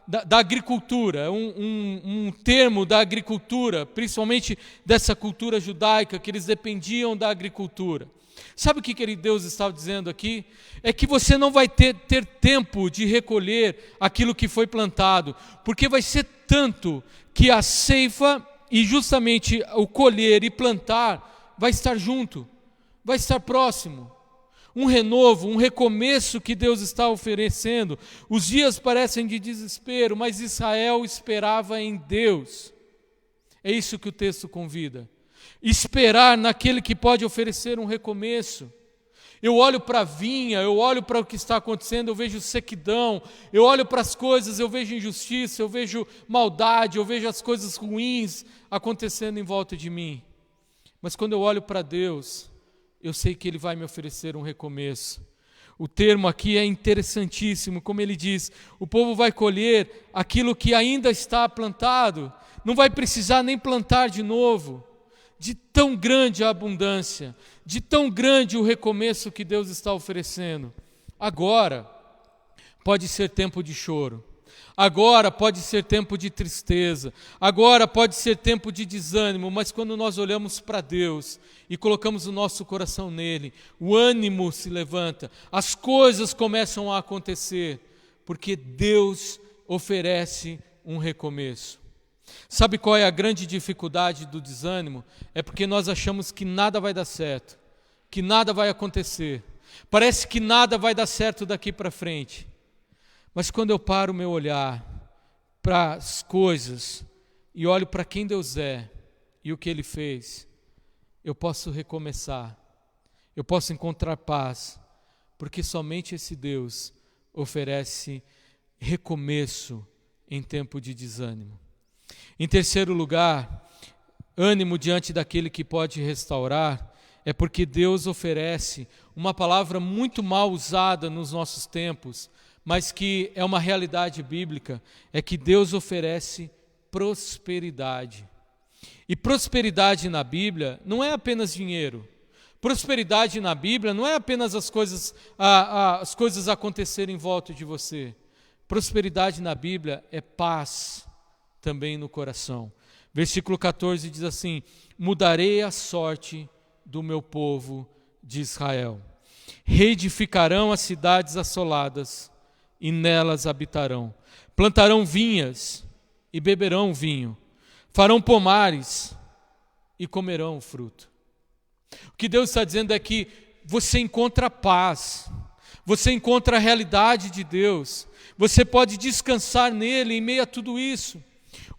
da agricultura, um termo da agricultura, principalmente dessa cultura judaica, que eles dependiam da agricultura. Sabe o que Deus estava dizendo aqui? É que você não vai ter tempo de recolher aquilo que foi plantado, porque vai ser tanto que a ceifa e justamente o colher e plantar vai estar junto, vai estar próximo. Um renovo, um recomeço que Deus está oferecendo. Os dias parecem de desespero, mas Israel esperava em Deus. É isso que o texto convida. Esperar naquele que pode oferecer um recomeço. Eu olho para a vinha, eu olho para o que está acontecendo, eu vejo sequidão, eu olho para as coisas, eu vejo injustiça, eu vejo maldade, eu vejo as coisas ruins acontecendo em volta de mim. Mas quando eu olho para Deus, eu sei que Ele vai me oferecer um recomeço. O termo aqui é interessantíssimo, como ele diz, o povo vai colher aquilo que ainda está plantado, não vai precisar nem plantar de novo. De tão grande a abundância, de tão grande o recomeço que Deus está oferecendo. Agora pode ser tempo de choro, agora pode ser tempo de tristeza, agora pode ser tempo de desânimo, mas quando nós olhamos para Deus e colocamos o nosso coração nele, o ânimo se levanta, as coisas começam a acontecer, porque Deus oferece um recomeço. Sabe qual é a grande dificuldade do desânimo? É porque nós achamos que nada vai dar certo, que nada vai acontecer. Parece que nada vai dar certo daqui para frente. Mas quando eu paro o meu olhar para as coisas e olho para quem Deus é e o que Ele fez, eu posso recomeçar, eu posso encontrar paz, porque somente esse Deus oferece recomeço em tempo de desânimo. Em terceiro lugar, ânimo diante daquele que pode restaurar, é porque Deus oferece uma palavra muito mal usada nos nossos tempos, mas que é uma realidade bíblica, é que Deus oferece prosperidade. E prosperidade na Bíblia não é apenas dinheiro. Prosperidade na Bíblia não é apenas as coisas acontecerem em volta de você. Prosperidade na Bíblia é paz também no coração. Versículo 14 diz assim: mudarei a sorte do meu povo de Israel. Reedificarão as cidades assoladas e nelas habitarão. Plantarão vinhas e beberão vinho. Farão pomares e comerão o fruto. O que Deus está dizendo é que você encontra paz, você encontra a realidade de Deus, você pode descansar nele em meio a tudo isso.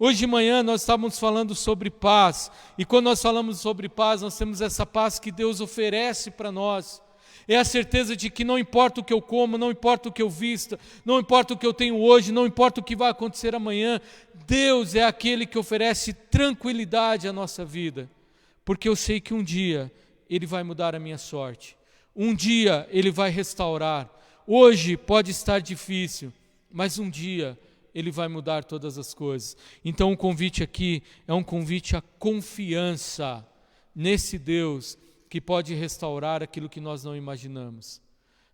Hoje de manhã nós estávamos falando sobre paz, e quando nós falamos sobre paz, nós temos essa paz que Deus oferece para nós. É a certeza de que não importa o que eu como, não importa o que eu vista, não importa o que eu tenho hoje, não importa o que vai acontecer amanhã, Deus é aquele que oferece tranquilidade à nossa vida, porque eu sei que um dia Ele vai mudar a minha sorte, um dia Ele vai restaurar. Hoje pode estar difícil, mas um dia Ele vai mudar todas as coisas. Então o convite aqui é um convite à confiança nesse Deus que pode restaurar aquilo que nós não imaginamos.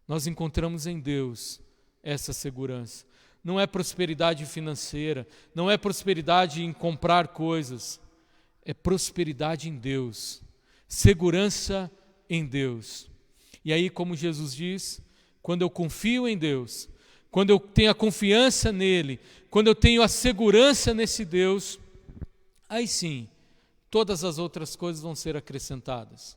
Nós encontramos em Deus essa segurança. Não é prosperidade financeira, não é prosperidade em comprar coisas, é prosperidade em Deus, segurança em Deus. E aí, como Jesus diz, quando eu confio em Deus, quando eu tenho a confiança nele, quando eu tenho a segurança nesse Deus, aí sim, todas as outras coisas vão ser acrescentadas.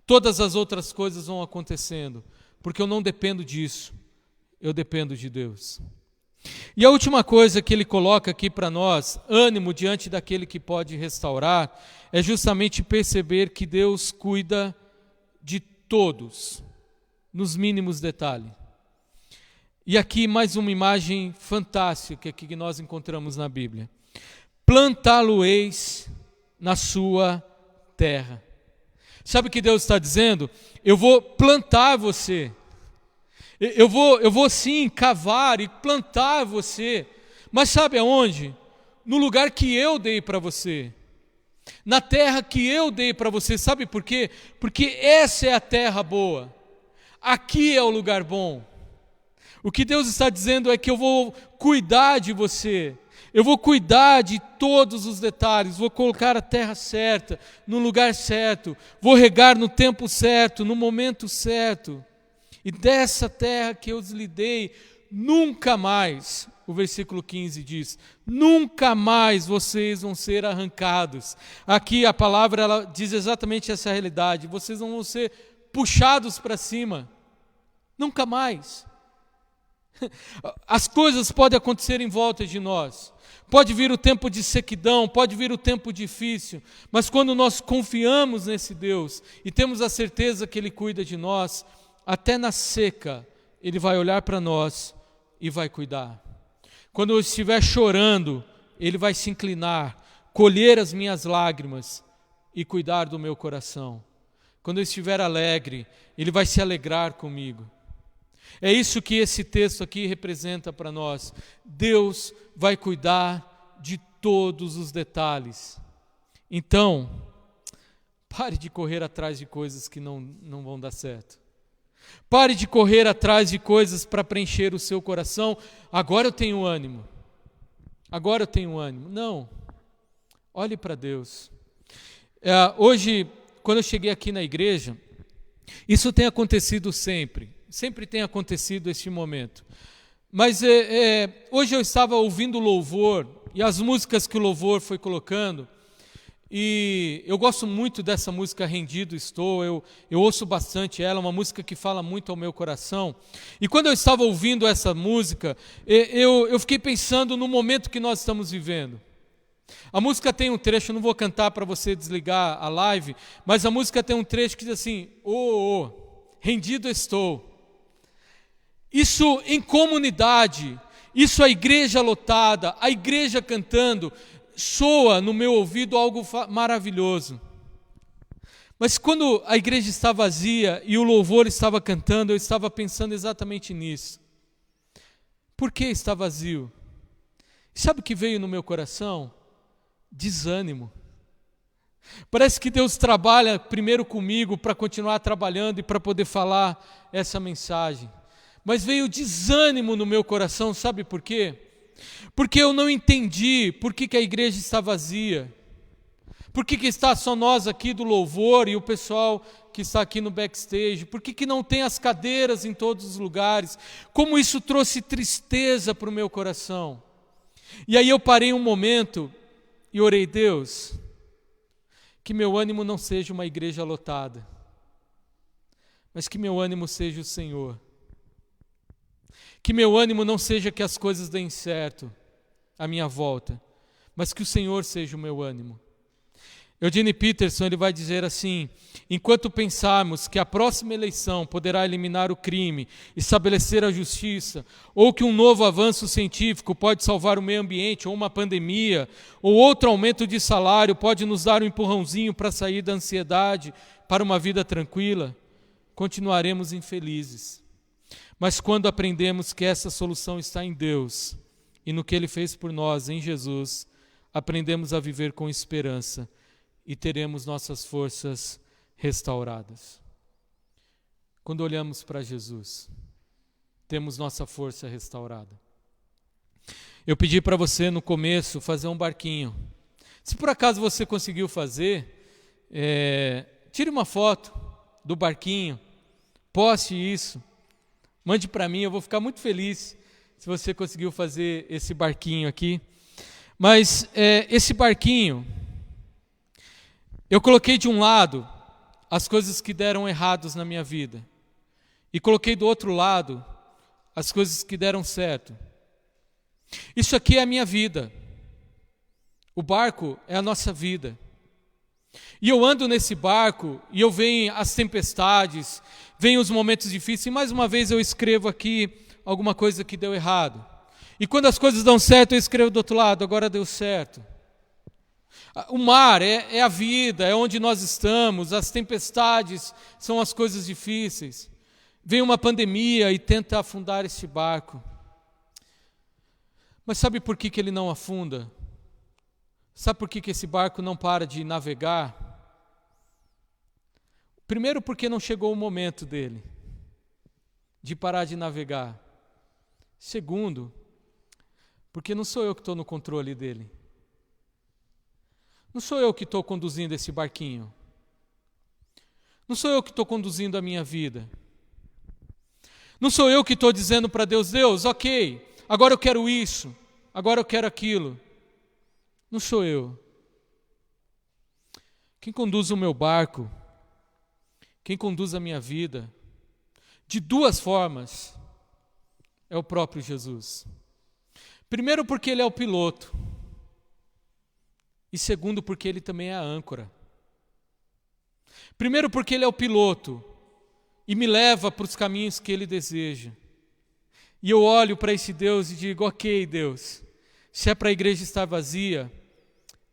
Todas as outras coisas vão acontecendo, porque eu não dependo disso, eu dependo de Deus. E a última coisa que ele coloca aqui para nós, ânimo diante daquele que pode restaurar, é justamente perceber que Deus cuida de todos, nos mínimos detalhes. E aqui mais uma imagem fantástica que nós encontramos na Bíblia. Plantá-lo-eis na sua terra. Sabe o que Deus está dizendo? Eu vou plantar você. Eu vou sim cavar e plantar você. Mas sabe aonde? No lugar que eu dei para você. na terra que eu dei para você. Sabe por quê? Porque essa é a terra boa. Aqui é o lugar bom. O que Deus está dizendo é que eu vou cuidar de você. Eu vou cuidar de todos os detalhes, vou colocar a terra certa, no lugar certo, vou regar no tempo certo, no momento certo. E dessa terra que eu lhe dei, nunca mais, o versículo 15 diz, nunca mais vocês vão ser arrancados. Aqui a palavra ela diz exatamente essa realidade, vocês não vão ser puxados para cima, nunca mais. As coisas podem acontecer em volta de nós, pode vir o tempo de sequidão, pode vir o tempo difícil, mas quando nós confiamos nesse Deus e temos a certeza que Ele cuida de nós, até na seca Ele vai olhar para nós e vai cuidar. Quando eu estiver chorando, Ele vai se inclinar, colher as minhas lágrimas e cuidar do meu coração. Quando eu estiver alegre, Ele vai se alegrar comigo. É isso que esse texto aqui representa para nós. Deus vai cuidar de todos os detalhes. Então, pare de correr atrás de coisas que não vão dar certo. Pare de correr atrás de coisas para preencher o seu coração. Agora eu tenho ânimo. Agora eu tenho ânimo. Não. Olhe para Deus. Hoje, quando eu cheguei aqui na igreja, isso tem acontecido sempre. Sempre tem acontecido este momento. Mas hoje eu estava ouvindo louvor, e as músicas que o louvor foi colocando, e eu gosto muito dessa música Rendido Estou, eu ouço bastante ela, uma música que fala muito ao meu coração. E quando eu estava ouvindo essa música, eu fiquei pensando no momento que nós estamos vivendo. A música tem um trecho, eu não vou cantar para você desligar a live, mas a música tem um trecho que diz assim, rendido estou. Isso em comunidade, isso a igreja lotada, a igreja cantando, soa no meu ouvido algo maravilhoso. Mas quando a igreja está vazia e o louvor estava cantando, eu estava pensando exatamente nisso. Por que está vazio? Sabe o que veio no meu coração? Desânimo. Parece que Deus trabalha primeiro comigo para continuar trabalhando e para poder falar essa mensagem. Mas veio desânimo no meu coração, sabe por quê? Porque eu não entendi por que a igreja está vazia. Por que está só nós aqui do louvor e o pessoal que está aqui no backstage? Por que não tem as cadeiras em todos os lugares? Como isso trouxe tristeza para o meu coração. E aí eu parei um momento e orei, Deus, que meu ânimo não seja uma igreja lotada, mas que meu ânimo seja o Senhor. Que meu ânimo não seja que as coisas deem certo à minha volta, mas que o Senhor seja o meu ânimo. Eugene Peterson ele vai dizer assim, enquanto pensarmos que a próxima eleição poderá eliminar o crime, estabelecer a justiça, ou que um novo avanço científico pode salvar o meio ambiente, ou uma pandemia, ou outro aumento de salário pode nos dar um empurrãozinho para sair da ansiedade, para uma vida tranquila, continuaremos infelizes. Mas quando aprendemos que essa solução está em Deus e no que Ele fez por nós, em Jesus, aprendemos a viver com esperança e teremos nossas forças restauradas. Quando olhamos para Jesus, temos nossa força restaurada. Eu pedi para você no começo fazer um barquinho. Se por acaso você conseguiu fazer, tire uma foto do barquinho, poste isso. Mande para mim, eu vou ficar muito feliz se você conseguiu fazer esse barquinho aqui. Mas esse barquinho, eu coloquei de um lado as coisas que deram errados na minha vida. E coloquei do outro lado as coisas que deram certo. Isso aqui é a minha vida. O barco é a nossa vida. E eu ando nesse barco e eu venho as tempestades, vêm os momentos difíceis, e mais uma vez eu escrevo aqui alguma coisa que deu errado. E quando as coisas dão certo, eu escrevo do outro lado, agora deu certo. O mar é a vida, é onde nós estamos, as tempestades são as coisas difíceis. Vem uma pandemia e tenta afundar esse barco. Mas sabe por que ele não afunda? Sabe por que esse barco não para de navegar? Primeiro, porque não chegou o momento dele de parar de navegar. Segundo, porque não sou eu que estou no controle dele. Não sou eu que estou conduzindo esse barquinho. Não sou eu que estou conduzindo a minha vida. Não sou eu que estou dizendo para Deus, Deus, ok, agora eu quero isso, agora eu quero aquilo. Não sou eu. Quem conduz o meu barco, quem conduz a minha vida, de duas formas, é o próprio Jesus. Primeiro, porque Ele é o piloto. E segundo, porque Ele também é a âncora. Primeiro, porque Ele é o piloto e me leva para os caminhos que Ele deseja. E eu olho para esse Deus e digo, ok, Deus, se é para a igreja estar vazia,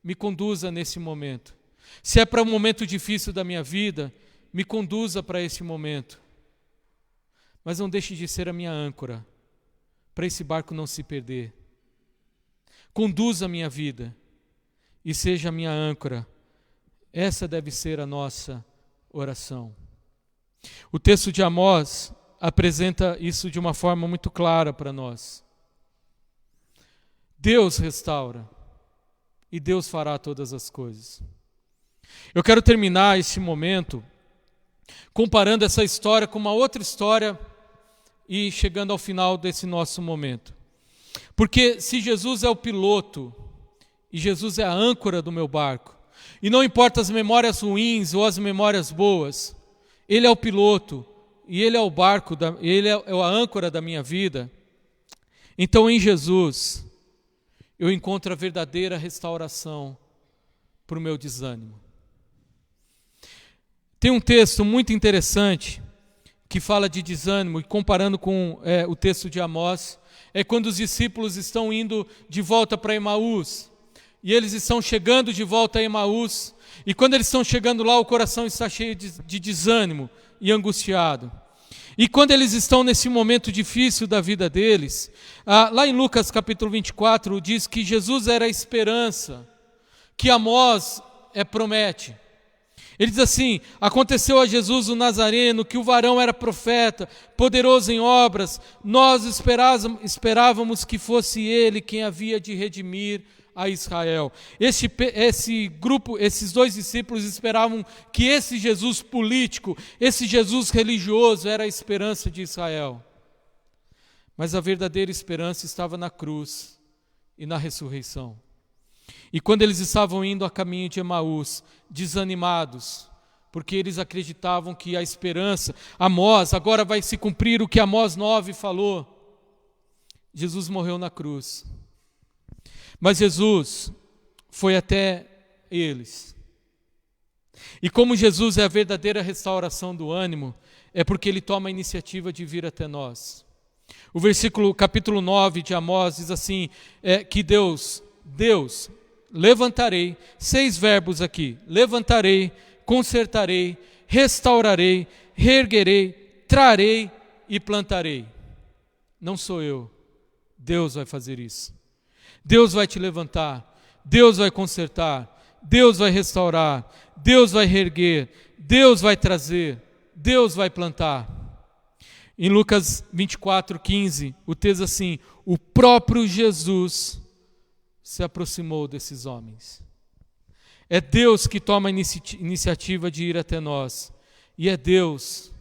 me conduza nesse momento. Se é para um momento difícil da minha vida, me conduza para esse momento. Mas não deixe de ser a minha âncora, para esse barco não se perder. Conduza a minha vida e seja a minha âncora. Essa deve ser a nossa oração. O texto de Amós apresenta isso de uma forma muito clara para nós. Deus restaura e Deus fará todas as coisas. Eu quero terminar esse momento comparando essa história com uma outra história e chegando ao final desse nosso momento. Porque se Jesus é o piloto e Jesus é a âncora do meu barco, e não importa as memórias ruins ou as memórias boas, Ele é o piloto e Ele é o barco, Ele é a âncora da minha vida, então em Jesus eu encontro a verdadeira restauração para o meu desânimo. Tem um texto muito interessante que fala de desânimo, e comparando com o texto de Amós, é quando os discípulos estão indo de volta para Emaús, e eles estão chegando de volta a Emaús, e quando eles estão chegando lá, o coração está cheio de desânimo e angustiado. E quando eles estão nesse momento difícil da vida deles, lá em Lucas capítulo 24, diz que Jesus era a esperança, que Amós promete. Ele diz assim, aconteceu a Jesus o Nazareno, que o varão era profeta, poderoso em obras, nós esperávamos que fosse ele quem havia de redimir a Israel. Esse grupo, esses dois discípulos esperavam que esse Jesus político, esse Jesus religioso era a esperança de Israel. Mas a verdadeira esperança estava na cruz e na ressurreição. E quando eles estavam indo a caminho de Emaús, desanimados, porque eles acreditavam que a esperança, Amós, agora vai se cumprir o que Amós 9 falou. Jesus morreu na cruz. Mas Jesus foi até eles. E como Jesus é a verdadeira restauração do ânimo, é porque Ele toma a iniciativa de vir até nós. O capítulo 9 de Amós diz assim, que Deus, levantarei, 6 verbos aqui, levantarei, consertarei, restaurarei, reerguerei, trarei e plantarei. Não sou eu, Deus vai fazer isso. Deus vai te levantar, Deus vai consertar, Deus vai restaurar, Deus vai reerguer, Deus vai trazer, Deus vai plantar. Em Lucas 24:15, o texto assim, o próprio Jesus se aproximou desses homens. É Deus que toma a iniciativa de ir até nós. E é Deus,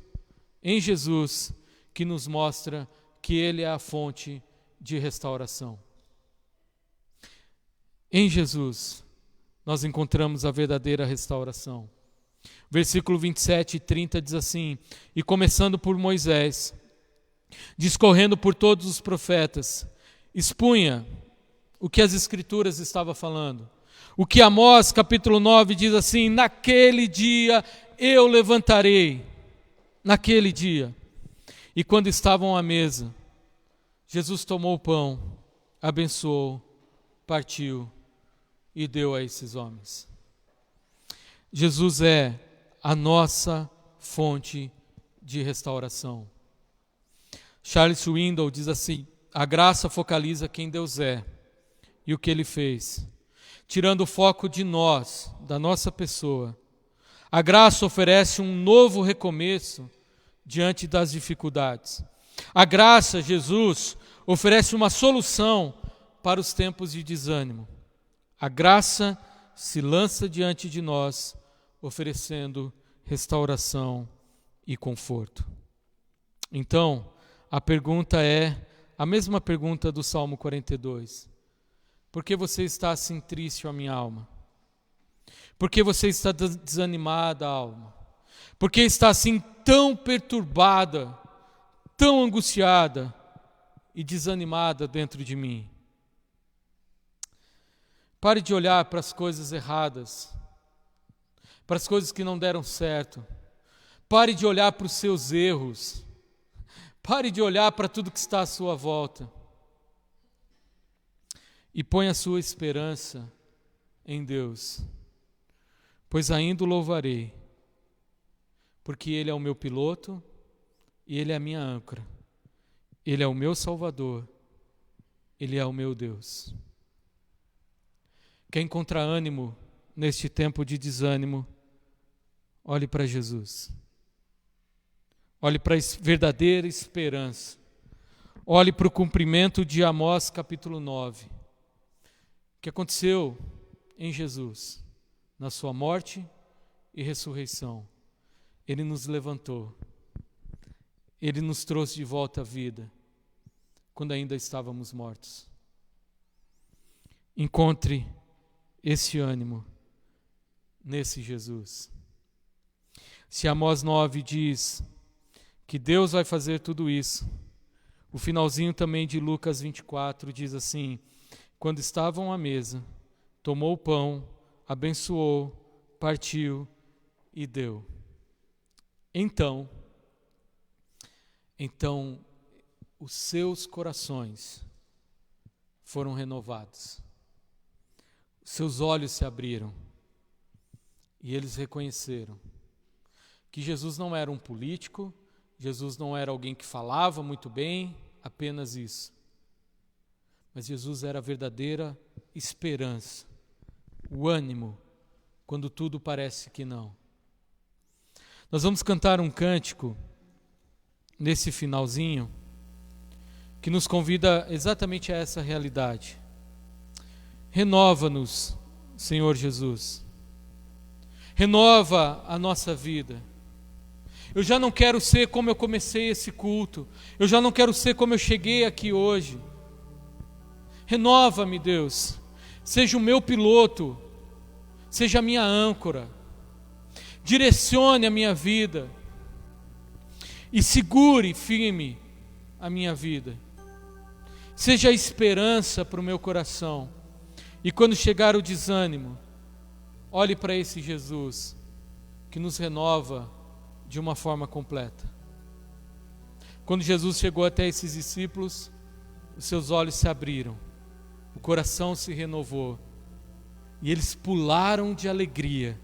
em Jesus, que nos mostra que Ele é a fonte de restauração. Em Jesus, nós encontramos a verdadeira restauração. Versículo 27 e 30 diz assim, e começando por Moisés, discorrendo por todos os profetas, expunha o que as Escrituras estavam falando. O que Amós capítulo 9 diz assim, naquele dia eu levantarei, naquele dia. E quando estavam à mesa, Jesus tomou o pão, abençoou, partiu e deu a esses homens. Jesus é a nossa fonte de restauração. Charles Swindoll diz assim, a graça focaliza quem Deus é e o que Ele fez. tirando o foco de nós, da nossa pessoa. A graça oferece um novo recomeço diante das dificuldades. A graça, Jesus, oferece uma solução para os tempos de desânimo. A graça se lança diante de nós, oferecendo restauração e conforto. Então, a pergunta é a mesma pergunta do Salmo 42. Por que você está assim triste, ó minha alma? Por que você está desanimada, alma? Por que está assim tão perturbada, tão angustiada e desanimada dentro de mim? Pare de olhar para as coisas erradas, para as coisas que não deram certo. Pare de olhar para os seus erros. Pare de olhar para tudo que está à sua volta. E ponha a sua esperança em Deus. Pois ainda o louvarei, porque Ele é o meu piloto e Ele é a minha âncora. Ele é o meu Salvador, Ele é o meu Deus. Quer encontrar ânimo neste tempo de desânimo? Olhe para Jesus. Olhe para a verdadeira esperança. Olhe para o cumprimento de Amós capítulo 9. O que aconteceu em Jesus, na sua morte e ressurreição. Ele nos levantou. Ele nos trouxe de volta à vida, quando ainda estávamos mortos. Encontre esse ânimo nesse Jesus. Se Amós 9 diz que Deus vai fazer tudo isso, o finalzinho também de Lucas 24 diz assim: quando estavam à mesa, tomou o pão, abençoou, partiu e deu. Então, os seus corações foram renovados. Os seus olhos se abriram e eles reconheceram que Jesus não era um político, Jesus não era alguém que falava muito bem, apenas isso. Mas Jesus era a verdadeira esperança, o ânimo, quando tudo parece que não. Nós vamos cantar um cântico nesse finalzinho que nos convida exatamente a essa realidade. Renova-nos, Senhor Jesus. Renova a nossa vida. Eu já não quero ser como eu comecei esse culto. Eu já não quero ser como eu cheguei aqui hoje. Renova-me, Deus. Seja o meu piloto. Seja a minha âncora. Direcione a minha vida. E segure firme a minha vida. Seja a esperança para o meu coração. E quando chegar o desânimo, olhe para esse Jesus que nos renova de uma forma completa. Quando Jesus chegou até esses discípulos, os seus olhos se abriram, o coração se renovou e eles pularam de alegria,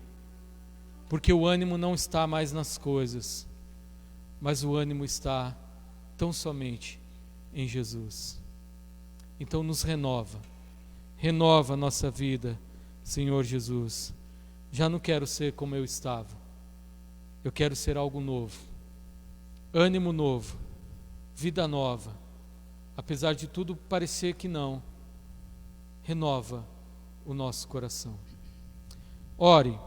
porque o ânimo não está mais nas coisas, mas o ânimo está tão somente em Jesus. Então nos renova a nossa vida, Senhor Jesus. Já não quero ser como eu estava, eu quero ser algo novo, ânimo novo, vida nova. Apesar de tudo parecer que não, renova o nosso coração. Ore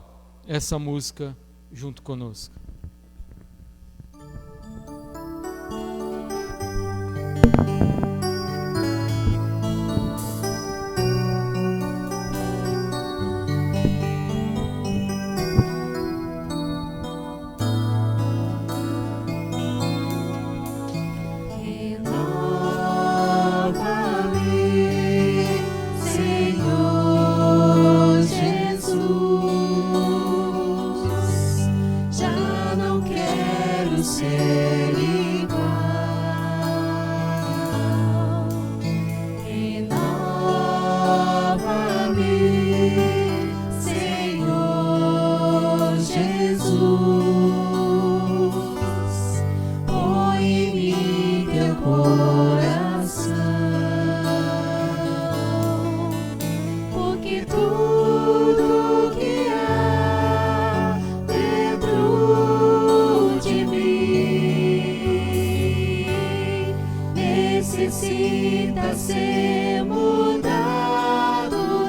essa música junto conosco. Já necessita ser mudado,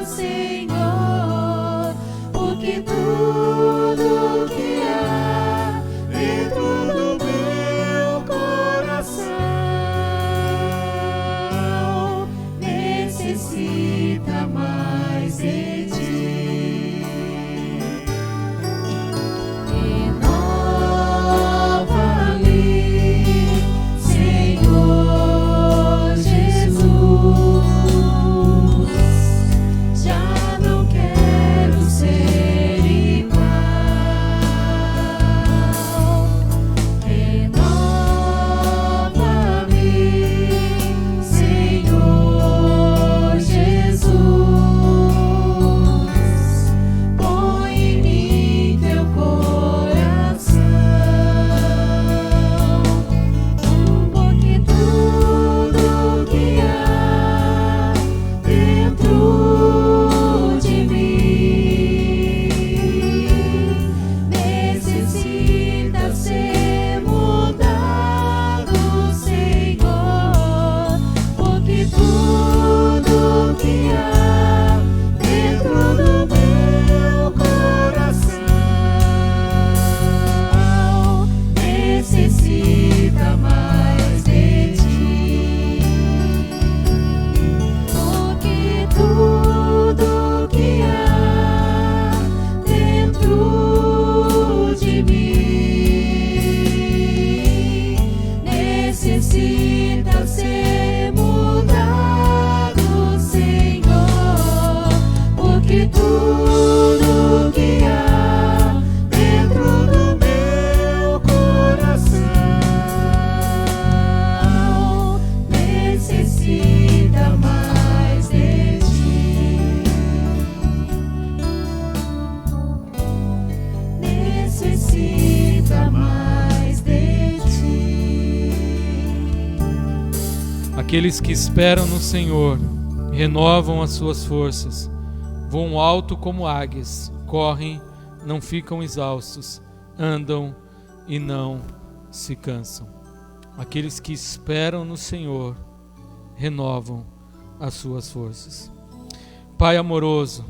Senhor, porque tudo que há dentro do meu coração necessita mais de ti. Aqueles que esperam no Senhor renovam as suas forças, voam alto como águias, correm, não ficam exaustos, andam e não se cansam. Aqueles que esperam no Senhor renovam as suas forças. Pai amoroso,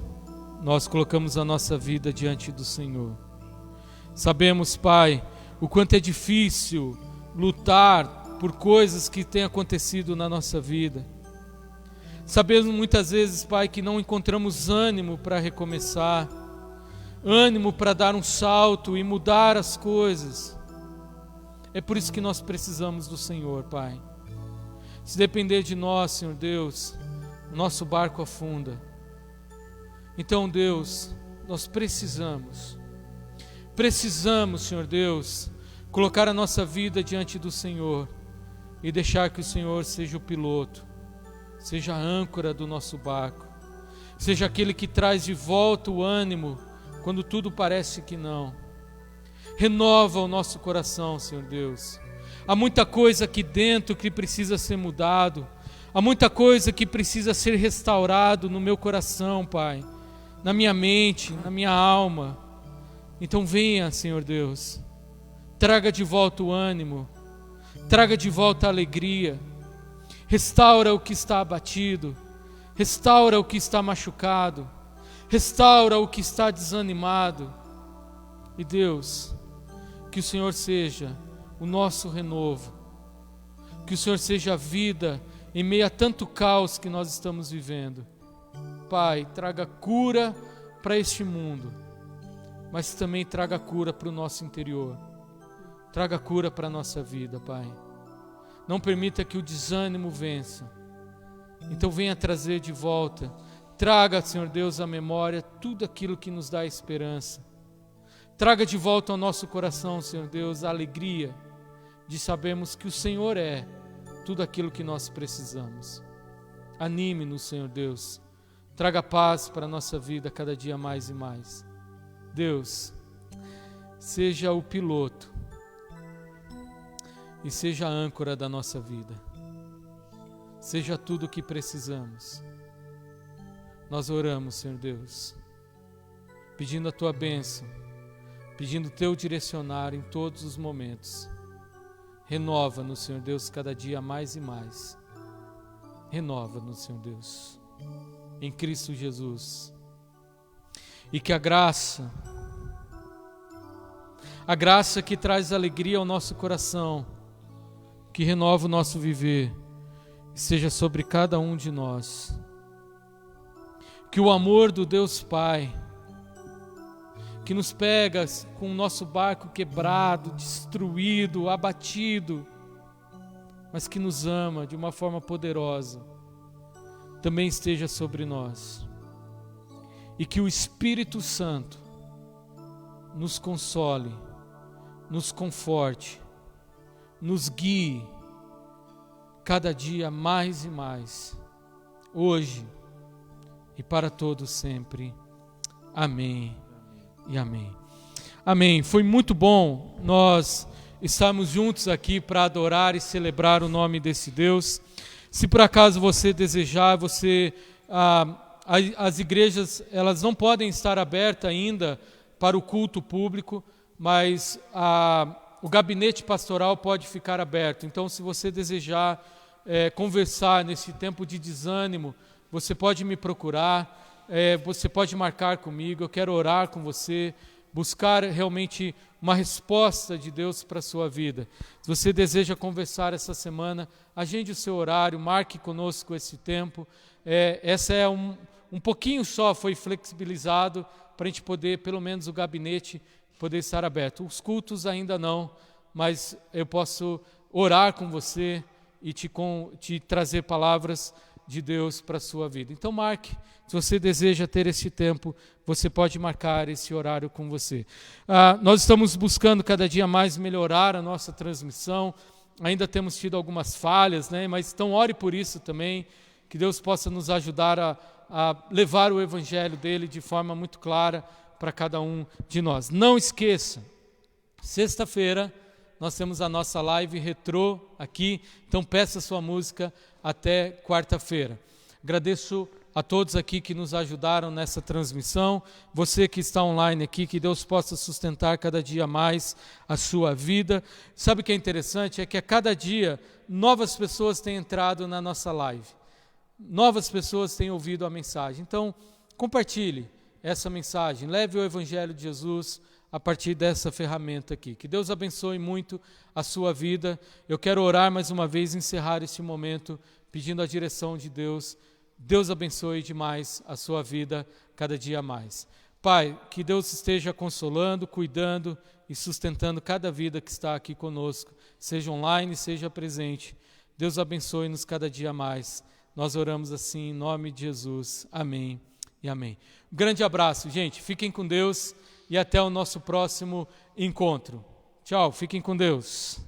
nós colocamos a nossa vida diante do Senhor. Sabemos, Pai, o quanto é difícil lutar por coisas que têm acontecido na nossa vida. Sabemos muitas vezes, Pai, que não encontramos ânimo para recomeçar, ânimo para dar um salto e mudar as coisas. É por isso que nós precisamos do Senhor, Pai. Se depender de nós, Senhor Deus, o nosso barco afunda. Então, Deus, nós precisamos, Senhor Deus, colocar a nossa vida diante do Senhor e deixar que o Senhor seja o piloto, seja a âncora do nosso barco, seja aquele que traz de volta o ânimo quando tudo parece que não. Renova o nosso coração, Senhor Deus. Há muita coisa aqui dentro que precisa ser mudado, há muita coisa que precisa ser restaurado no meu coração, Pai, na minha mente, na minha alma. Então venha, Senhor Deus, traga de volta o ânimo, traga de volta a alegria, restaura o que está abatido, restaura o que está machucado, restaura o que está desanimado. E Deus, que o Senhor seja o nosso renovo, que o Senhor seja a vida em meio a tanto caos que nós estamos vivendo. Pai, traga cura para este mundo, mas também traga cura para o nosso interior. Traga cura para a nossa vida, Pai. Não permita que o desânimo vença. Então venha trazer de volta. Traga, Senhor Deus, à memória tudo aquilo que nos dá esperança. Traga de volta ao nosso coração, Senhor Deus, a alegria de sabermos que o Senhor é tudo aquilo que nós precisamos. Anime-nos, Senhor Deus. Traga paz para a nossa vida cada dia mais e mais. Deus, seja o piloto e seja a âncora da nossa vida. Seja tudo o que precisamos. Nós oramos, Senhor Deus, pedindo a Tua bênção, pedindo o Teu direcionar em todos os momentos. Renova-nos, Senhor Deus, cada dia mais e mais. Renova-nos, Senhor Deus, em Cristo Jesus. E que a graça que traz alegria ao nosso coração, que renova o nosso viver, seja sobre cada um de nós. Que o amor do Deus Pai, que nos pega com o nosso barco quebrado, destruído, abatido, mas que nos ama de uma forma poderosa, também esteja sobre nós. E que o Espírito Santo nos console, nos conforte, nos guie cada dia mais e mais, hoje e para todos sempre. Amém e amém. Amém. Foi muito bom nós estarmos juntos aqui para adorar e celebrar o nome desse Deus. Se por acaso você desejar, as igrejas, elas não podem estar abertas ainda para o culto público, mas o gabinete pastoral pode ficar aberto. Então, se você desejar conversar nesse tempo de desânimo, você pode me procurar, você pode marcar comigo, eu quero orar com você, buscar realmente uma resposta de Deus para a sua vida. Se você deseja conversar essa semana, agende o seu horário, marque conosco esse tempo. Essa é um pouquinho só, foi flexibilizado para a gente poder, pelo menos o gabinete, poder estar aberto. Os cultos ainda não, mas eu posso orar com você e te trazer palavras de Deus para a sua vida. Então marque, se você deseja ter esse tempo, você pode marcar esse horário com você. Nós estamos buscando cada dia mais melhorar a nossa transmissão, ainda temos tido algumas falhas, né? Mas então ore por isso também, que Deus possa nos ajudar a levar o Evangelho dele de forma muito clara para cada um de nós. Não esqueça, sexta-feira nós temos a nossa live retrô aqui, então peça sua música até quarta-feira. Agradeço a todos aqui que nos ajudaram nessa transmissão, você que está online aqui, que Deus possa sustentar cada dia mais a sua vida. Sabe o que é interessante? É que a cada dia novas pessoas têm entrado na nossa live, novas pessoas têm ouvido a mensagem. Então compartilhe essa mensagem, leve o Evangelho de Jesus a partir dessa ferramenta aqui. Que Deus abençoe muito a sua vida. Eu quero orar mais uma vez, encerrar este momento pedindo a direção de Deus. Deus abençoe demais a sua vida cada dia mais. Pai, que Deus esteja consolando, cuidando e sustentando cada vida que está aqui conosco, seja online, seja presente. Deus abençoe-nos cada dia mais. Nós oramos assim em nome de Jesus. Amém e amém. Um grande abraço, gente. Fiquem com Deus e até o nosso próximo encontro. Tchau, fiquem com Deus.